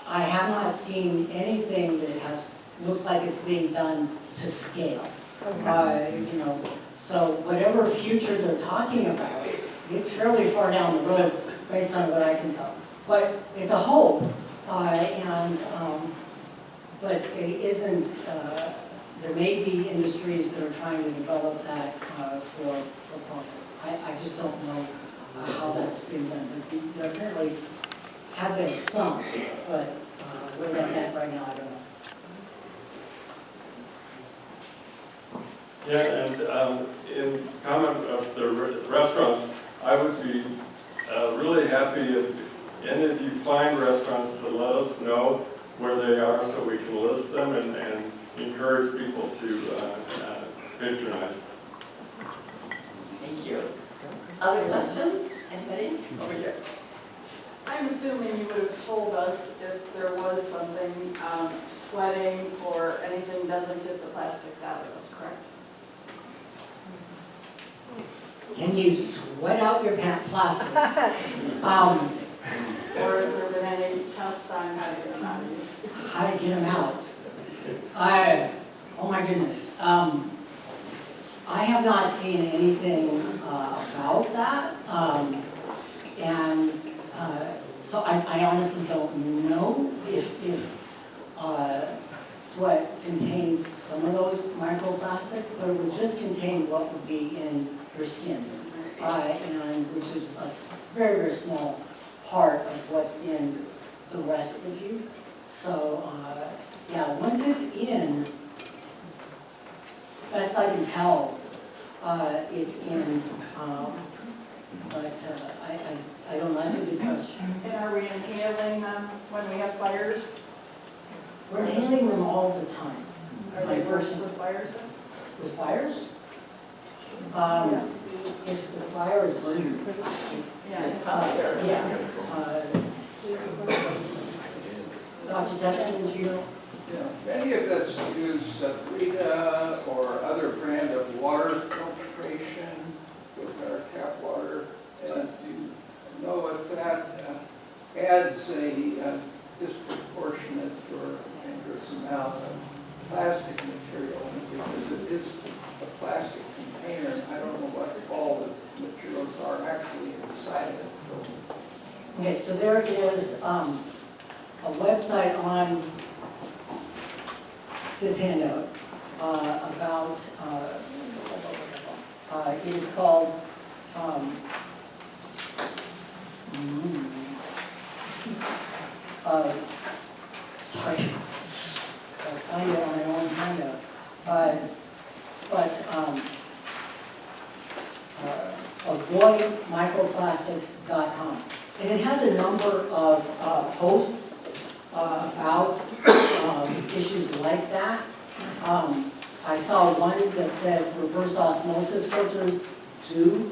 I have not seen anything that looks like it's being done to scale. You know, so whatever future they're talking about, it's fairly far down the road based on what I can tell. But it's a hope But it isn't, there may be industries that are trying to develop that for profit. I just don't know how that's being done. But there apparently have been some, but where that's at right now, I don't know. Yeah, and in comment of the restaurants, I would be really happy if any of you find restaurants to let us know where they are so we can list them and encourage people to patronize. Thank you. Other questions? Anybody? Over here. I'm assuming you would have told us if there was something, sweating or anything doesn't get the plastics out of us, correct? Can you sweat out your plastics? Or has there been any tests on how to get them out of you? How to get them out? Oh my goodness. I have not seen anything about that. So I honestly don't know if sweat contains some of those microplastics, but it would just contain what would be in your skin, and which is a very, very small part of what's in the rest of you. So, yeah, once it's in, best I can tell, it's in, but I don't know, that's a good question. And are we inhaling them when we have fires? We're inhaling them all the time. Are they worse with fires then? With fires? If the fire is burning. Yeah. Dr. Teston, do you know? Yeah, many of us use Brita or other brand of water filtration with our tap water. And do you know if that adds a disproportionate or dangerous amount of plastic material? Because it is a plastic container, and I don't know what all the materials are actually inside of it. Okay, so there is a website on this handout about, it is called, sorry, I'll find it on my own handout, avoidmicroplastics.com. And it has a number of posts about issues like that. I saw one that said reverse osmosis filters do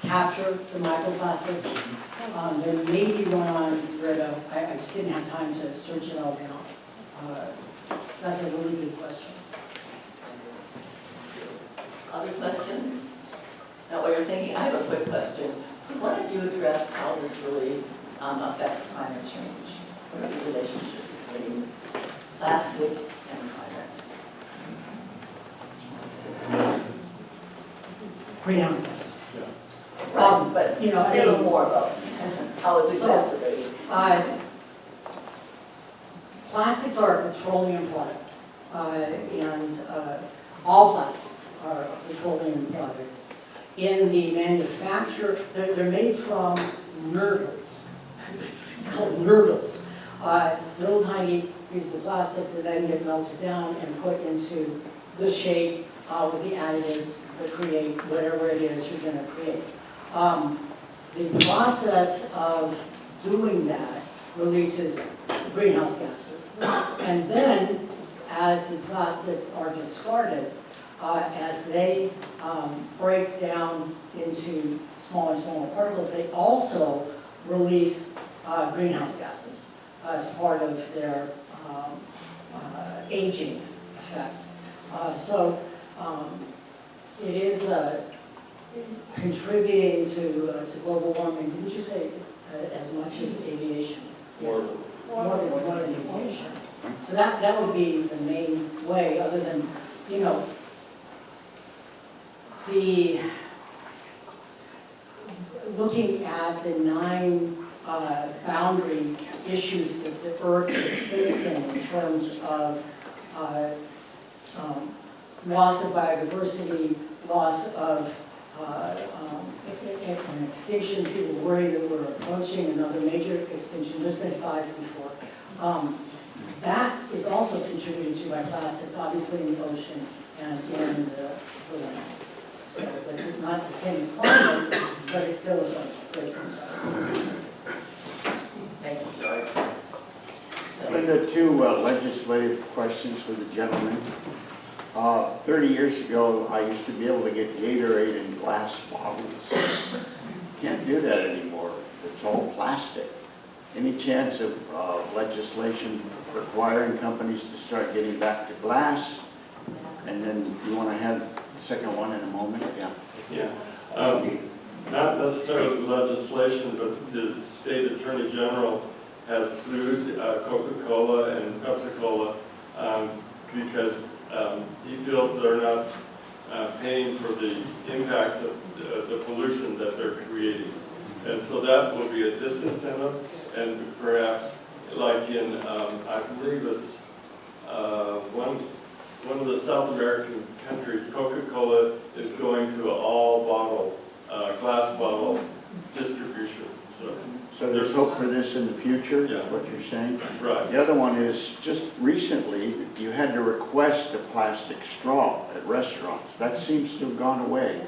capture the microplastics. There may be one on Brita. I just didn't have time to search it all down. That's a really good question. Other questions? Now, while you're thinking, I have a quick question. Why don't you address how this really affects climate change? What is the relationship between plastic and climate? Greenhouse gas. Right, but you know, say a little more about how it's So- exacerbated. Plastics are a petroleum product, and all plastics are a petroleum product. In the manufacture, they're made from nurdles. It's called nurdles. Little tiny pieces of plastic that then get melted down and put into the shape with the additives that create whatever it is you're going to create. The process of doing that releases greenhouse gases. And then, as the plastics are discarded, as they break down into smaller and smaller particles, they also release greenhouse gases as part of their aging effect. So it is contributing to global warming. Didn't you say as much as aviation? More More than aviation. So that would be the main way, other than, you know, looking at the 9 boundary issues that the earth is facing in terms of loss of biodiversity, loss of an extinction. People worry that we're approaching another major extinction. There's been 5 before. That is also contributed to by plastics, obviously in the ocean and in the land. So it's not the same as climate, but it still is a great concern. Thank you, George. And the two legislative questions for the gentleman. 30 years ago, I used to be able to get Gatorade in glass bottles. Can't do that anymore. It's all plastic. Any chance of legislation requiring companies to start getting back to glass? And then you want to have the second one in a moment? Yeah. Yeah. Not necessarily legislation, but the state attorney general has sued Coca-Cola and Pepsi-Cola because he feels they're not paying for the impacts of the pollution that they're creating. And so that will be a disincentive, and perhaps like in, I believe it's one of the South American countries, Coca-Cola is going to an all glass bottle distribution. So there's hope for this in the future, is Yeah. what you're saying? Right. The other one is, just recently, you had to request a plastic straw at restaurants. That seems to have gone away.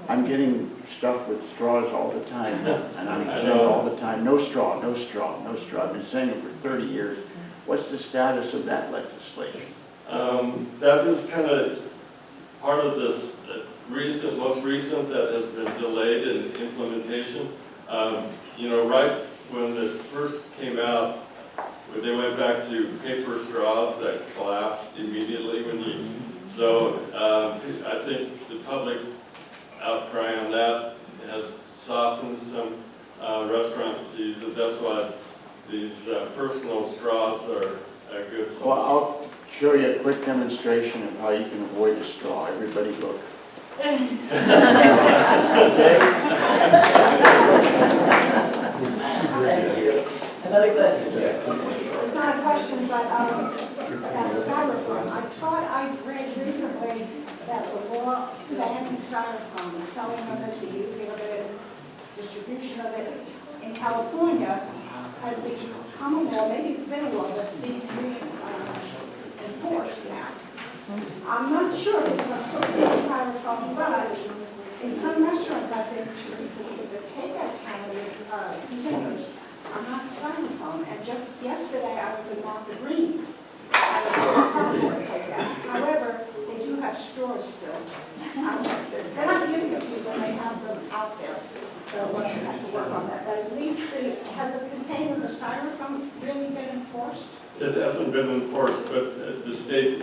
I'm getting stuff with straws all the time, and I'm saying all the time, no straw, no straw, no straw. I've been saying it for 30 years. What's the status of that legislation? That is kind of part of this most recent that has been delayed in implementation. You know, right when it first came out, when they went back to paper straws that collapsed immediately so I think the public outcry on that has softened some restaurants to use it. That's why these personal straws are a good Well, I'll show you a quick demonstration of how you can avoid a straw. Everybody look. Okay? Thank you. Another question? It's not a question, but about styrofoam. I thought I read recently that the law banning styrofoam, the selling of it, the using of it, distribution of it in California has become a law, maybe it's been a law that's being enforced now. I'm not sure because I'm supposed to use styrofoam, but in some restaurants I've been to recently, the takeout containers are not styrofoam. And just yesterday I was in Martha Green's. However, they do have straws still. They're not giving them to you, but they have them out there. So we'll have to work on that. But at least has the container, the styrofoam, really been enforced? It hasn't been enforced, but the state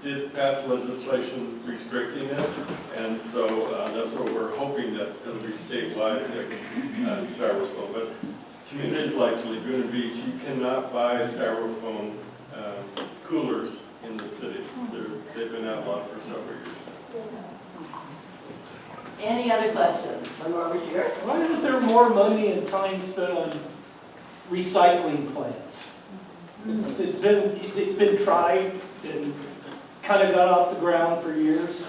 did pass legislation restricting it, and so that's what we're hoping that it'll be statewide styrofoam. But communities like Laguna Beach, you cannot buy styrofoam coolers in the city. They've been outlawed for several years. Any other questions? One more over here. Why isn't there more money and time spent on recycling plants? It's been tried and kind of got off the ground for years.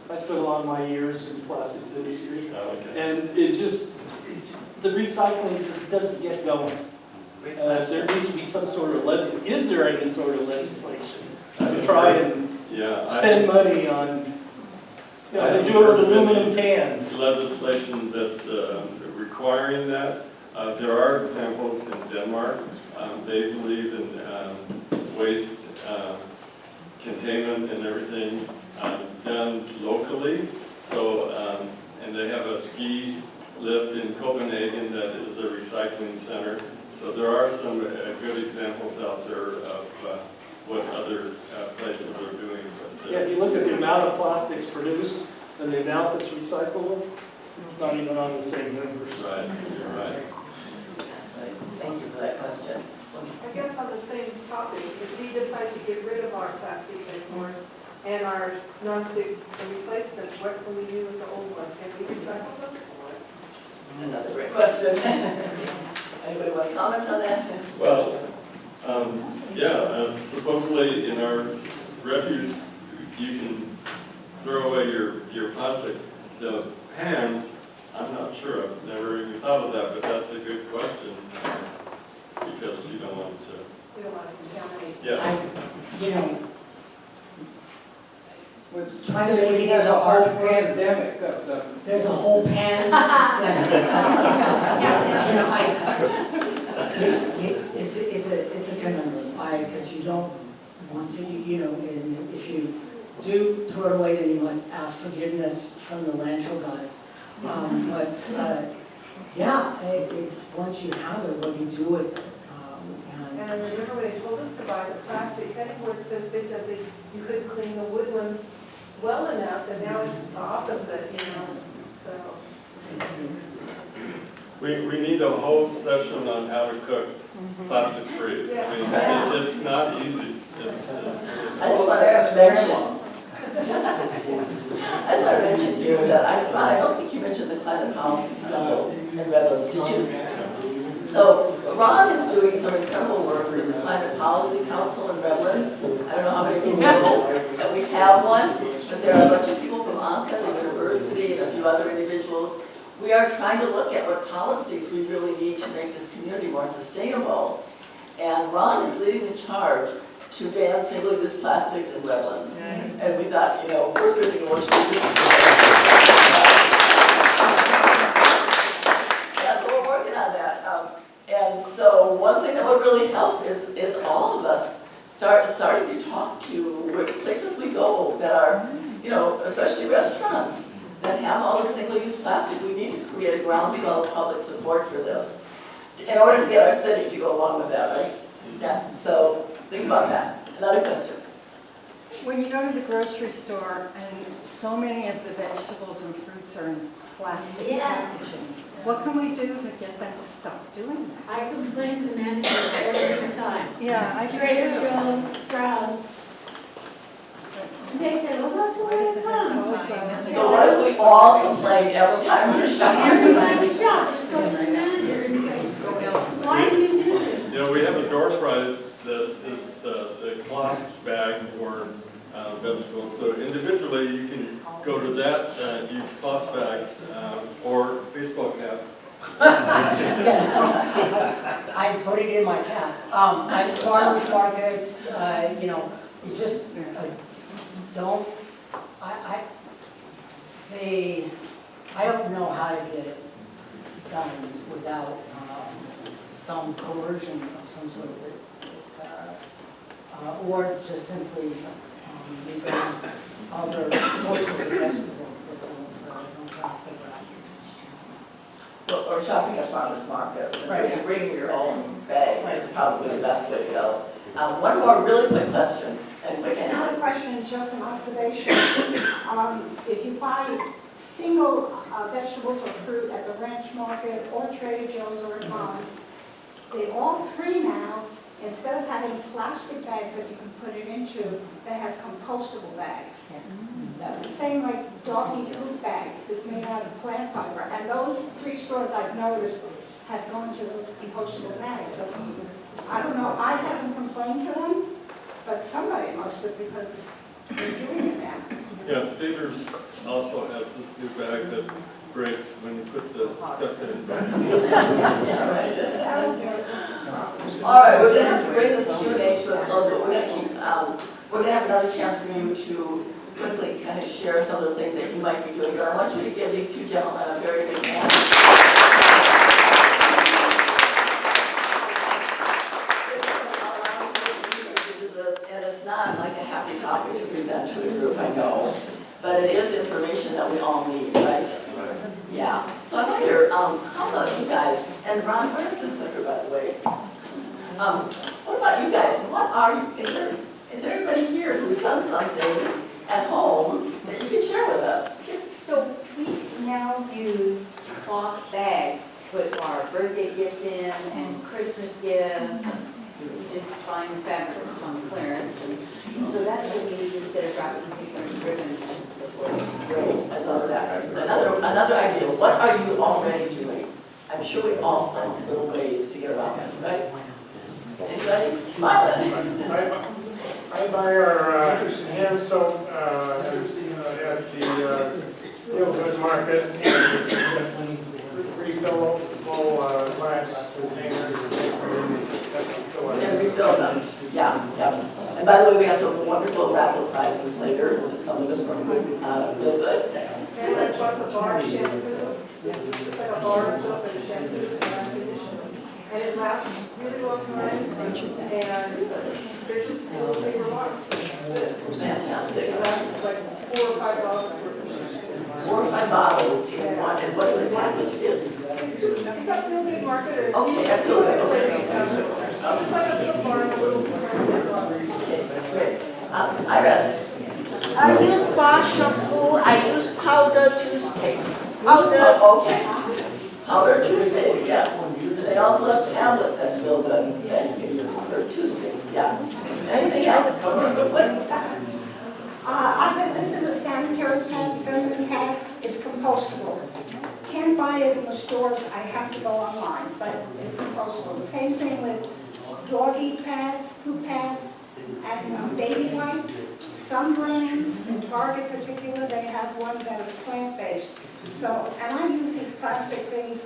I spent a lot of my years in the plastics industry, and the recycling just doesn't get going. There needs to be some sort of is there any sort of legislation to try and spend money on? They do it with aluminum cans. Legislation that's requiring that. There are examples in Denmark. They believe in waste containment and everything done locally. So, and they have a ski lift in Copenhagen that is a recycling center. So there are some good examples out there of what other places are doing. But, Yeah, if you look at the amount of plastics produced and the amount that's recyclable, it's not even on the same numbers. Right, you're right. Thank you for that question. I guess on the same topic, if we decide to get rid of our plastic paperboards and our nonstick replacements, what can we do with the old ones? Can we recycle those? Another great question. Anybody want to comment on that? Well, supposedly in our refuse, you can throw away your plastic. The pans, I'm not sure, I've never even thought of that, but that's a good question, because you don't want to, We don't want to contaminate. yeah. You know, We're trying to make it have into a whole artwork. pandemic of the. There's a whole pan. You know, it's a conundrum, because you don't want to, you know, and if you do throw it away, then you must ask forgiveness from the landfill guys. It's, once you have it, what do you do with it? And I remember when they told us to buy the plastic cutting boards, because they said that you couldn't clean the wood ones well enough, and now it's the opposite, you know, so. We need a whole session on how to cook plastic free. I mean, it's not easy. It's, I just want to mention, here that Ron, I don't think you mentioned the climate policy council in Redlands, did you? So Ron is doing some incredible work with the climate policy council in Redlands. I don't know how many people know that we have one, but there are a bunch of people from ANCA, the university, and a few other individuals. We are trying to look at what policies we really need to make this community more sustainable. And Ron is leading the charge to ban single-use plastics in Redlands. And we thought, you know, first we're thinking, well, should we do something? Yeah, so we're working on that. And so one thing that would really help is all of us starting to talk to places we go that are, you know, especially restaurants that have all the single-use plastic. We need to create a groundswell of public support for this in order to get our city to go along with that, right? Yeah, so think about that. Another question. When you go to the grocery store and so many of the vegetables and fruits are in plastic packaging, what can we do to get them to stop doing that? I complain to managers every time. Yeah, I Trader Joe's, Sprouts. They said, well, what's the way it's done? So what if we all complain every time we shop? Every time we shop, just go to the manager and say, why do you do this? you know, we have a door prize that is the cloth bag for vegetables. So individually, you can go to that, use cloth bags or baseball caps. Yes, I put it in my cap. At farmers markets, you know, you just don't, I don't know how to get it done without some coercion of some sort of it, or just simply using other sources of vegetables that don't plastic wrap. Or shopping at farmers markets. Right. And bringing your own bag is probably the best way to go. One more really quick question. And It's not a question, it's just an observation. If you buy single vegetables or fruit at the ranch market or Trader Joe's or at Vons, they all three now, instead of having plastic bags that you can put it into, they have compostable bags. The same like dog meat poop bags is made out of plant fiber. And those three stores I've noticed have gone to those compostable bags. So I don't know, I haven't complained to them, but somebody must have, because they're doing it now. Yeah, Staters also has this new bag that breaks when you put the stuff in. all right, we're going to have to bring this Q&A to a close, but we're going to keep, we're going to have another chance for you to quickly kind of share some of the things that you might be doing. But I want you to give these two gentlemen a very big hand. And it's not like a happy topic to present to the group, I know, but it is information that we all need, right? Yeah. So I wonder, how about you guys? And Ron, where's the clicker, by the way? What about you guys? What are you? Is there anybody here who's done something at home that you can share with us? So we now use cloth bags to put our birthday gifts in and Christmas gifts. We just find fabrics on clearance. And so that's what we use instead of wrapping paper and ribbons and so forth. Great, I love that. Another idea. What are you already doing? I'm sure we all found little ways to community around us, right? Anybody? Marlon? I buy our hand soap at the Feel Good Market, refillable glass containers and take them in. And refill them, yeah. And by the way, we have some wonderful raffle prizes later, some of them from good, Feel Good. And I bought the bar shampoo, it's like a bar of soap and shampoo and air conditioner. And it lasts a really long time, and they're just little paper bottles. Fantastic. It lasts like 4 or 5 bottles worth of shampoo. 4 or 5 bottles in one, and what is the package in? It's a Feel Good Market. Okay, I feel good. It's like a soap bar in a little bottle. Okay, great. Iris? I use bar shampoo, I use powder toothpaste. Powder. Okay. Powder toothpaste, yes. And they also have tablets that feel good, that you can use for toothpaste, yeah. Anything else? This is a sanitary pad, feminine pad, it's compostable. Can't buy it in the stores, I have to go online, but it's compostable. The same thing with doggy pads, poop pads, and baby wipes. Some brands, in Target particular, they have one that is plant-based. So, and I use these plastic things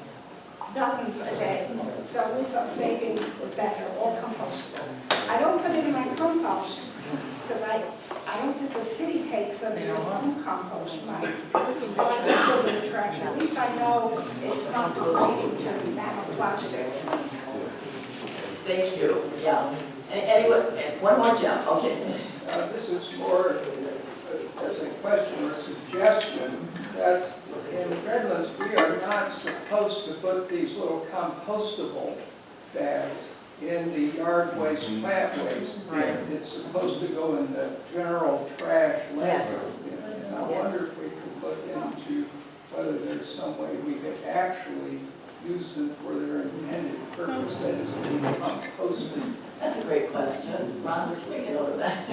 dozens a day. So at least I'm saving with that, they're all compostable. I don't put it in my compost because I don't think the city takes them in their own compost, right? I just put it in the trash. At least I know it's not related to nanoplastics. Thank you, yeah. Anyone, one more, Jim, okay. This is more as a question or suggestion that in Redlands, we are not supposed to put these little compostable bags in the yard waste, plant waste. Right. It's supposed to go in the general trash Yes. landfill. And I wonder if we could look into whether there's some way we could actually use them for their intended purpose, that is being composted. That's a great question. Ron, would you make a note of that?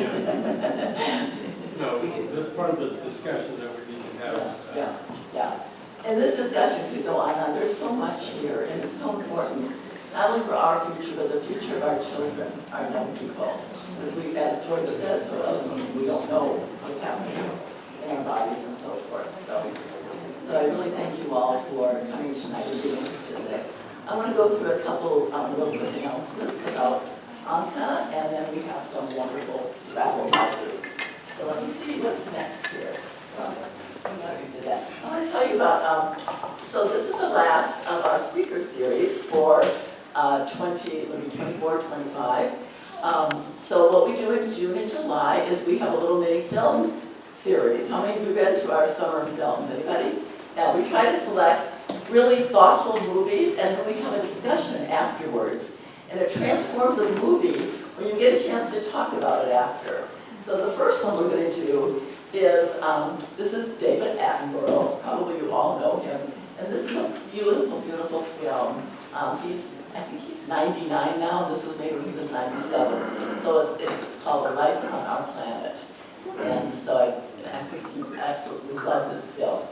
No, that's part of the discussion that we need to have. Yeah. And this discussion could go on. There's so much here, and it's so important, not only for our future, but the future of our children, our young people. As we, as George said, so often, we don't know what's happening in our bodies and so forth. So I really thank you all for coming tonight and being interested in this. I want to go through a couple little quick announcements about ANCA, and then we have some wonderful raffle prizes. So let me see what's next here. I already did that. I want to tell you about, so this is the last of our speaker series for 24, 25. So what we do in June and July is we have a little mini film series. How many of you been to our summer films? Anybody? Yeah, we try to select really thoughtful movies, and then we have a discussion afterwards. And it transforms a movie when you get a chance to talk about it after. So the first one we're going to do is, this is David Attenborough. Probably you all know him. And this is a beautiful, beautiful film. I think he's 99 now. This was made when he was 97. So it's called Life on Our Planet. And so I think you absolutely love this film.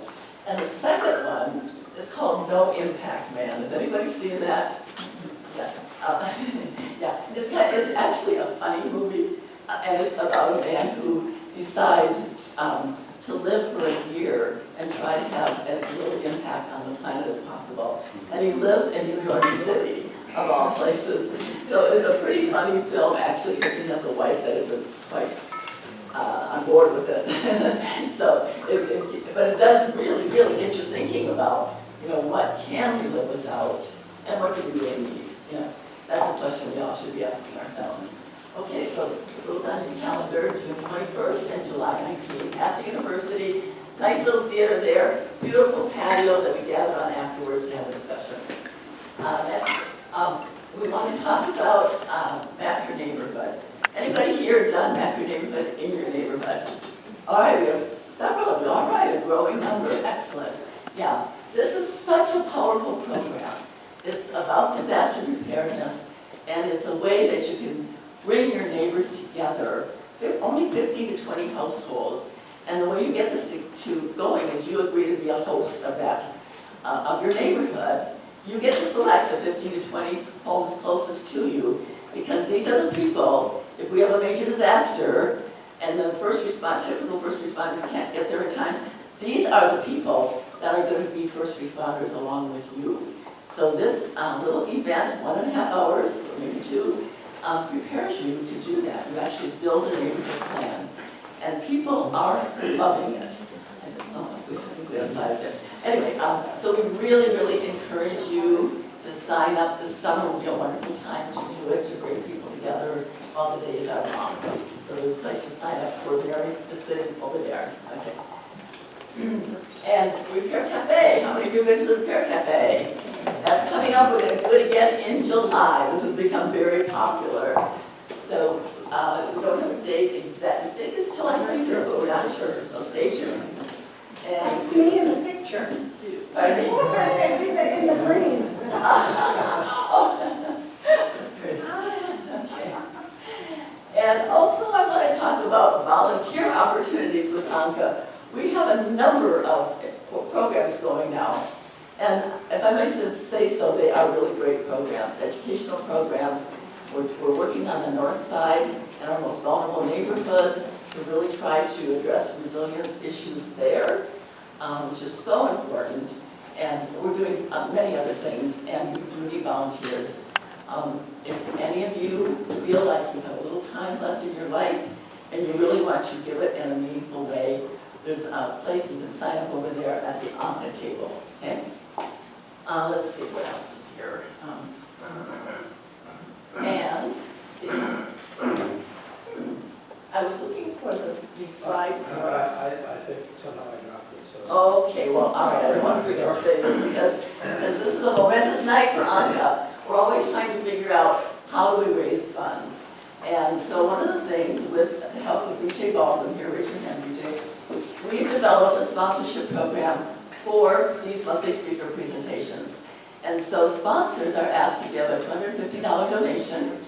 And the second one is called No Impact Man. Has anybody seen that? Yeah. Yeah, it's actually a funny movie, and it's about a man who decides to live for a year and try to have as little impact on the planet as possible. And he lives in New York City, of all places. So it's a pretty funny film, actually, because he has a wife that isn't quite on board with it. So, but it does really, really get you thinking about, what can we live without, and what do we really need? That's a question we all should be asking ourselves. Okay, so it goes on your calendar, June 21st and July 19th at the university. Nice little theater there, beautiful patio that we gather on afterwards to have a discussion. We want to talk about Map Your Neighborhood. Anybody here done Map Your Neighborhood in your neighborhood? All right, we have several of you. All right, a growing number, excellent. Yeah, this is such a powerful program. It's about disaster preparedness, and it's a way that you can bring your neighbors together. There are only 15 to 20 households, and the way you get this to going is you agree to be a host of that, of your neighborhood, you get to select the 15 to 20 homes closest to you, because these are the people, if we have a major disaster, and the typical first responders can't get there in time, these are the people that are going to be first responders along with you. So this little event, 1.5 hours, or maybe 2, prepares you to do that. You actually build a neighborhood plan. And people are loving it. I think we have 5 there. Anyway, so we really, really encourage you to sign up. This summer will be a wonderful time to do it, to bring people together while the days are long. So the place to sign up for Mary to sit over there. Okay. And Repair Cafe. How many of you have been to the Repair Cafe? That's coming up. We're going to do it again in July. This has become very popular. So we don't have a date exact. I think it's July 26th, but we're not sure. So stay tuned. And That's me in the pictures. Pardon me? In the green. Oh, that's great. Okay. And also I want to talk about volunteer opportunities with ANCA. We have a number of programs going now. And if I may say so, they are really great programs, educational programs. We're working on the north side in our most vulnerable neighborhoods to really try to address resilience issues there, which is so important. And we're doing many other things, and we do need volunteers. If any of you feel like you have a little time left in your life and you really want to give it in a meaningful way, there's a place you can sign up over there at the ANCA table. Okay? Let's see what else is here. And I was looking for the slide for. I think somehow I dropped it, so. Okay, well, all right, I don't want to forget to say this because this is a momentous night for ANCA. We're always trying to figure out how do we raise funds. And so one of the things, with the help of BJ Baldwin here, raise your hand, BJ, we've developed a sponsorship program for these monthly speaker presentations. And so sponsors are asked to give a $250 donation,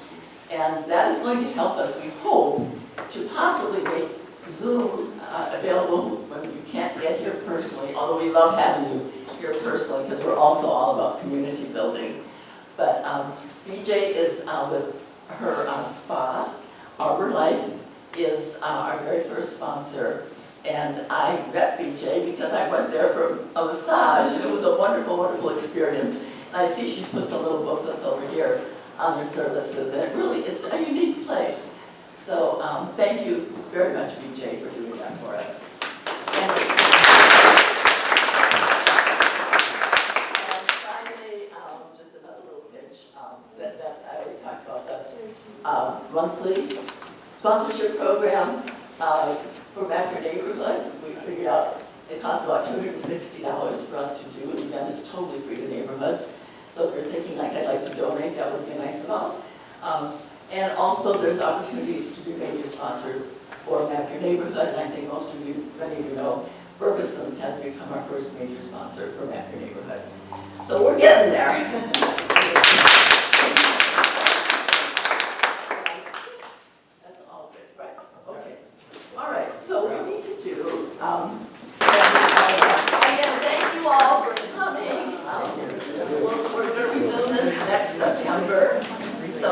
and that is going to help us, we hope, to possibly make Zoom available when you can't get here personally, although we love having you here personally because we're also all about community building. But BJ is with her spa. Arbor Life is our very first sponsor. And I met BJ because I went there for a massage, and it was a wonderful, wonderful experience. And I see she's put some little booklets over here on their services, and it really is a unique place. So thank you very much, BJ, for doing that for us. And finally, just another little pitch that I already talked about, the monthly sponsorship program for Back Your Neighborhood. We figured out it costs about $260 for us to do. And again, it's totally free to neighborhoods. So if you're thinking like I'd like to donate, that would be a nice amount. And also there's opportunities to be major sponsors for Map Your Neighborhood. And I think most of you, many of you know, Ferguson's has become our first major sponsor for Map Your Neighborhood. So we're getting there. That's all good, right? Okay. All right, so what we need to do, again, thank you all for coming. We're going to resume this next September. So,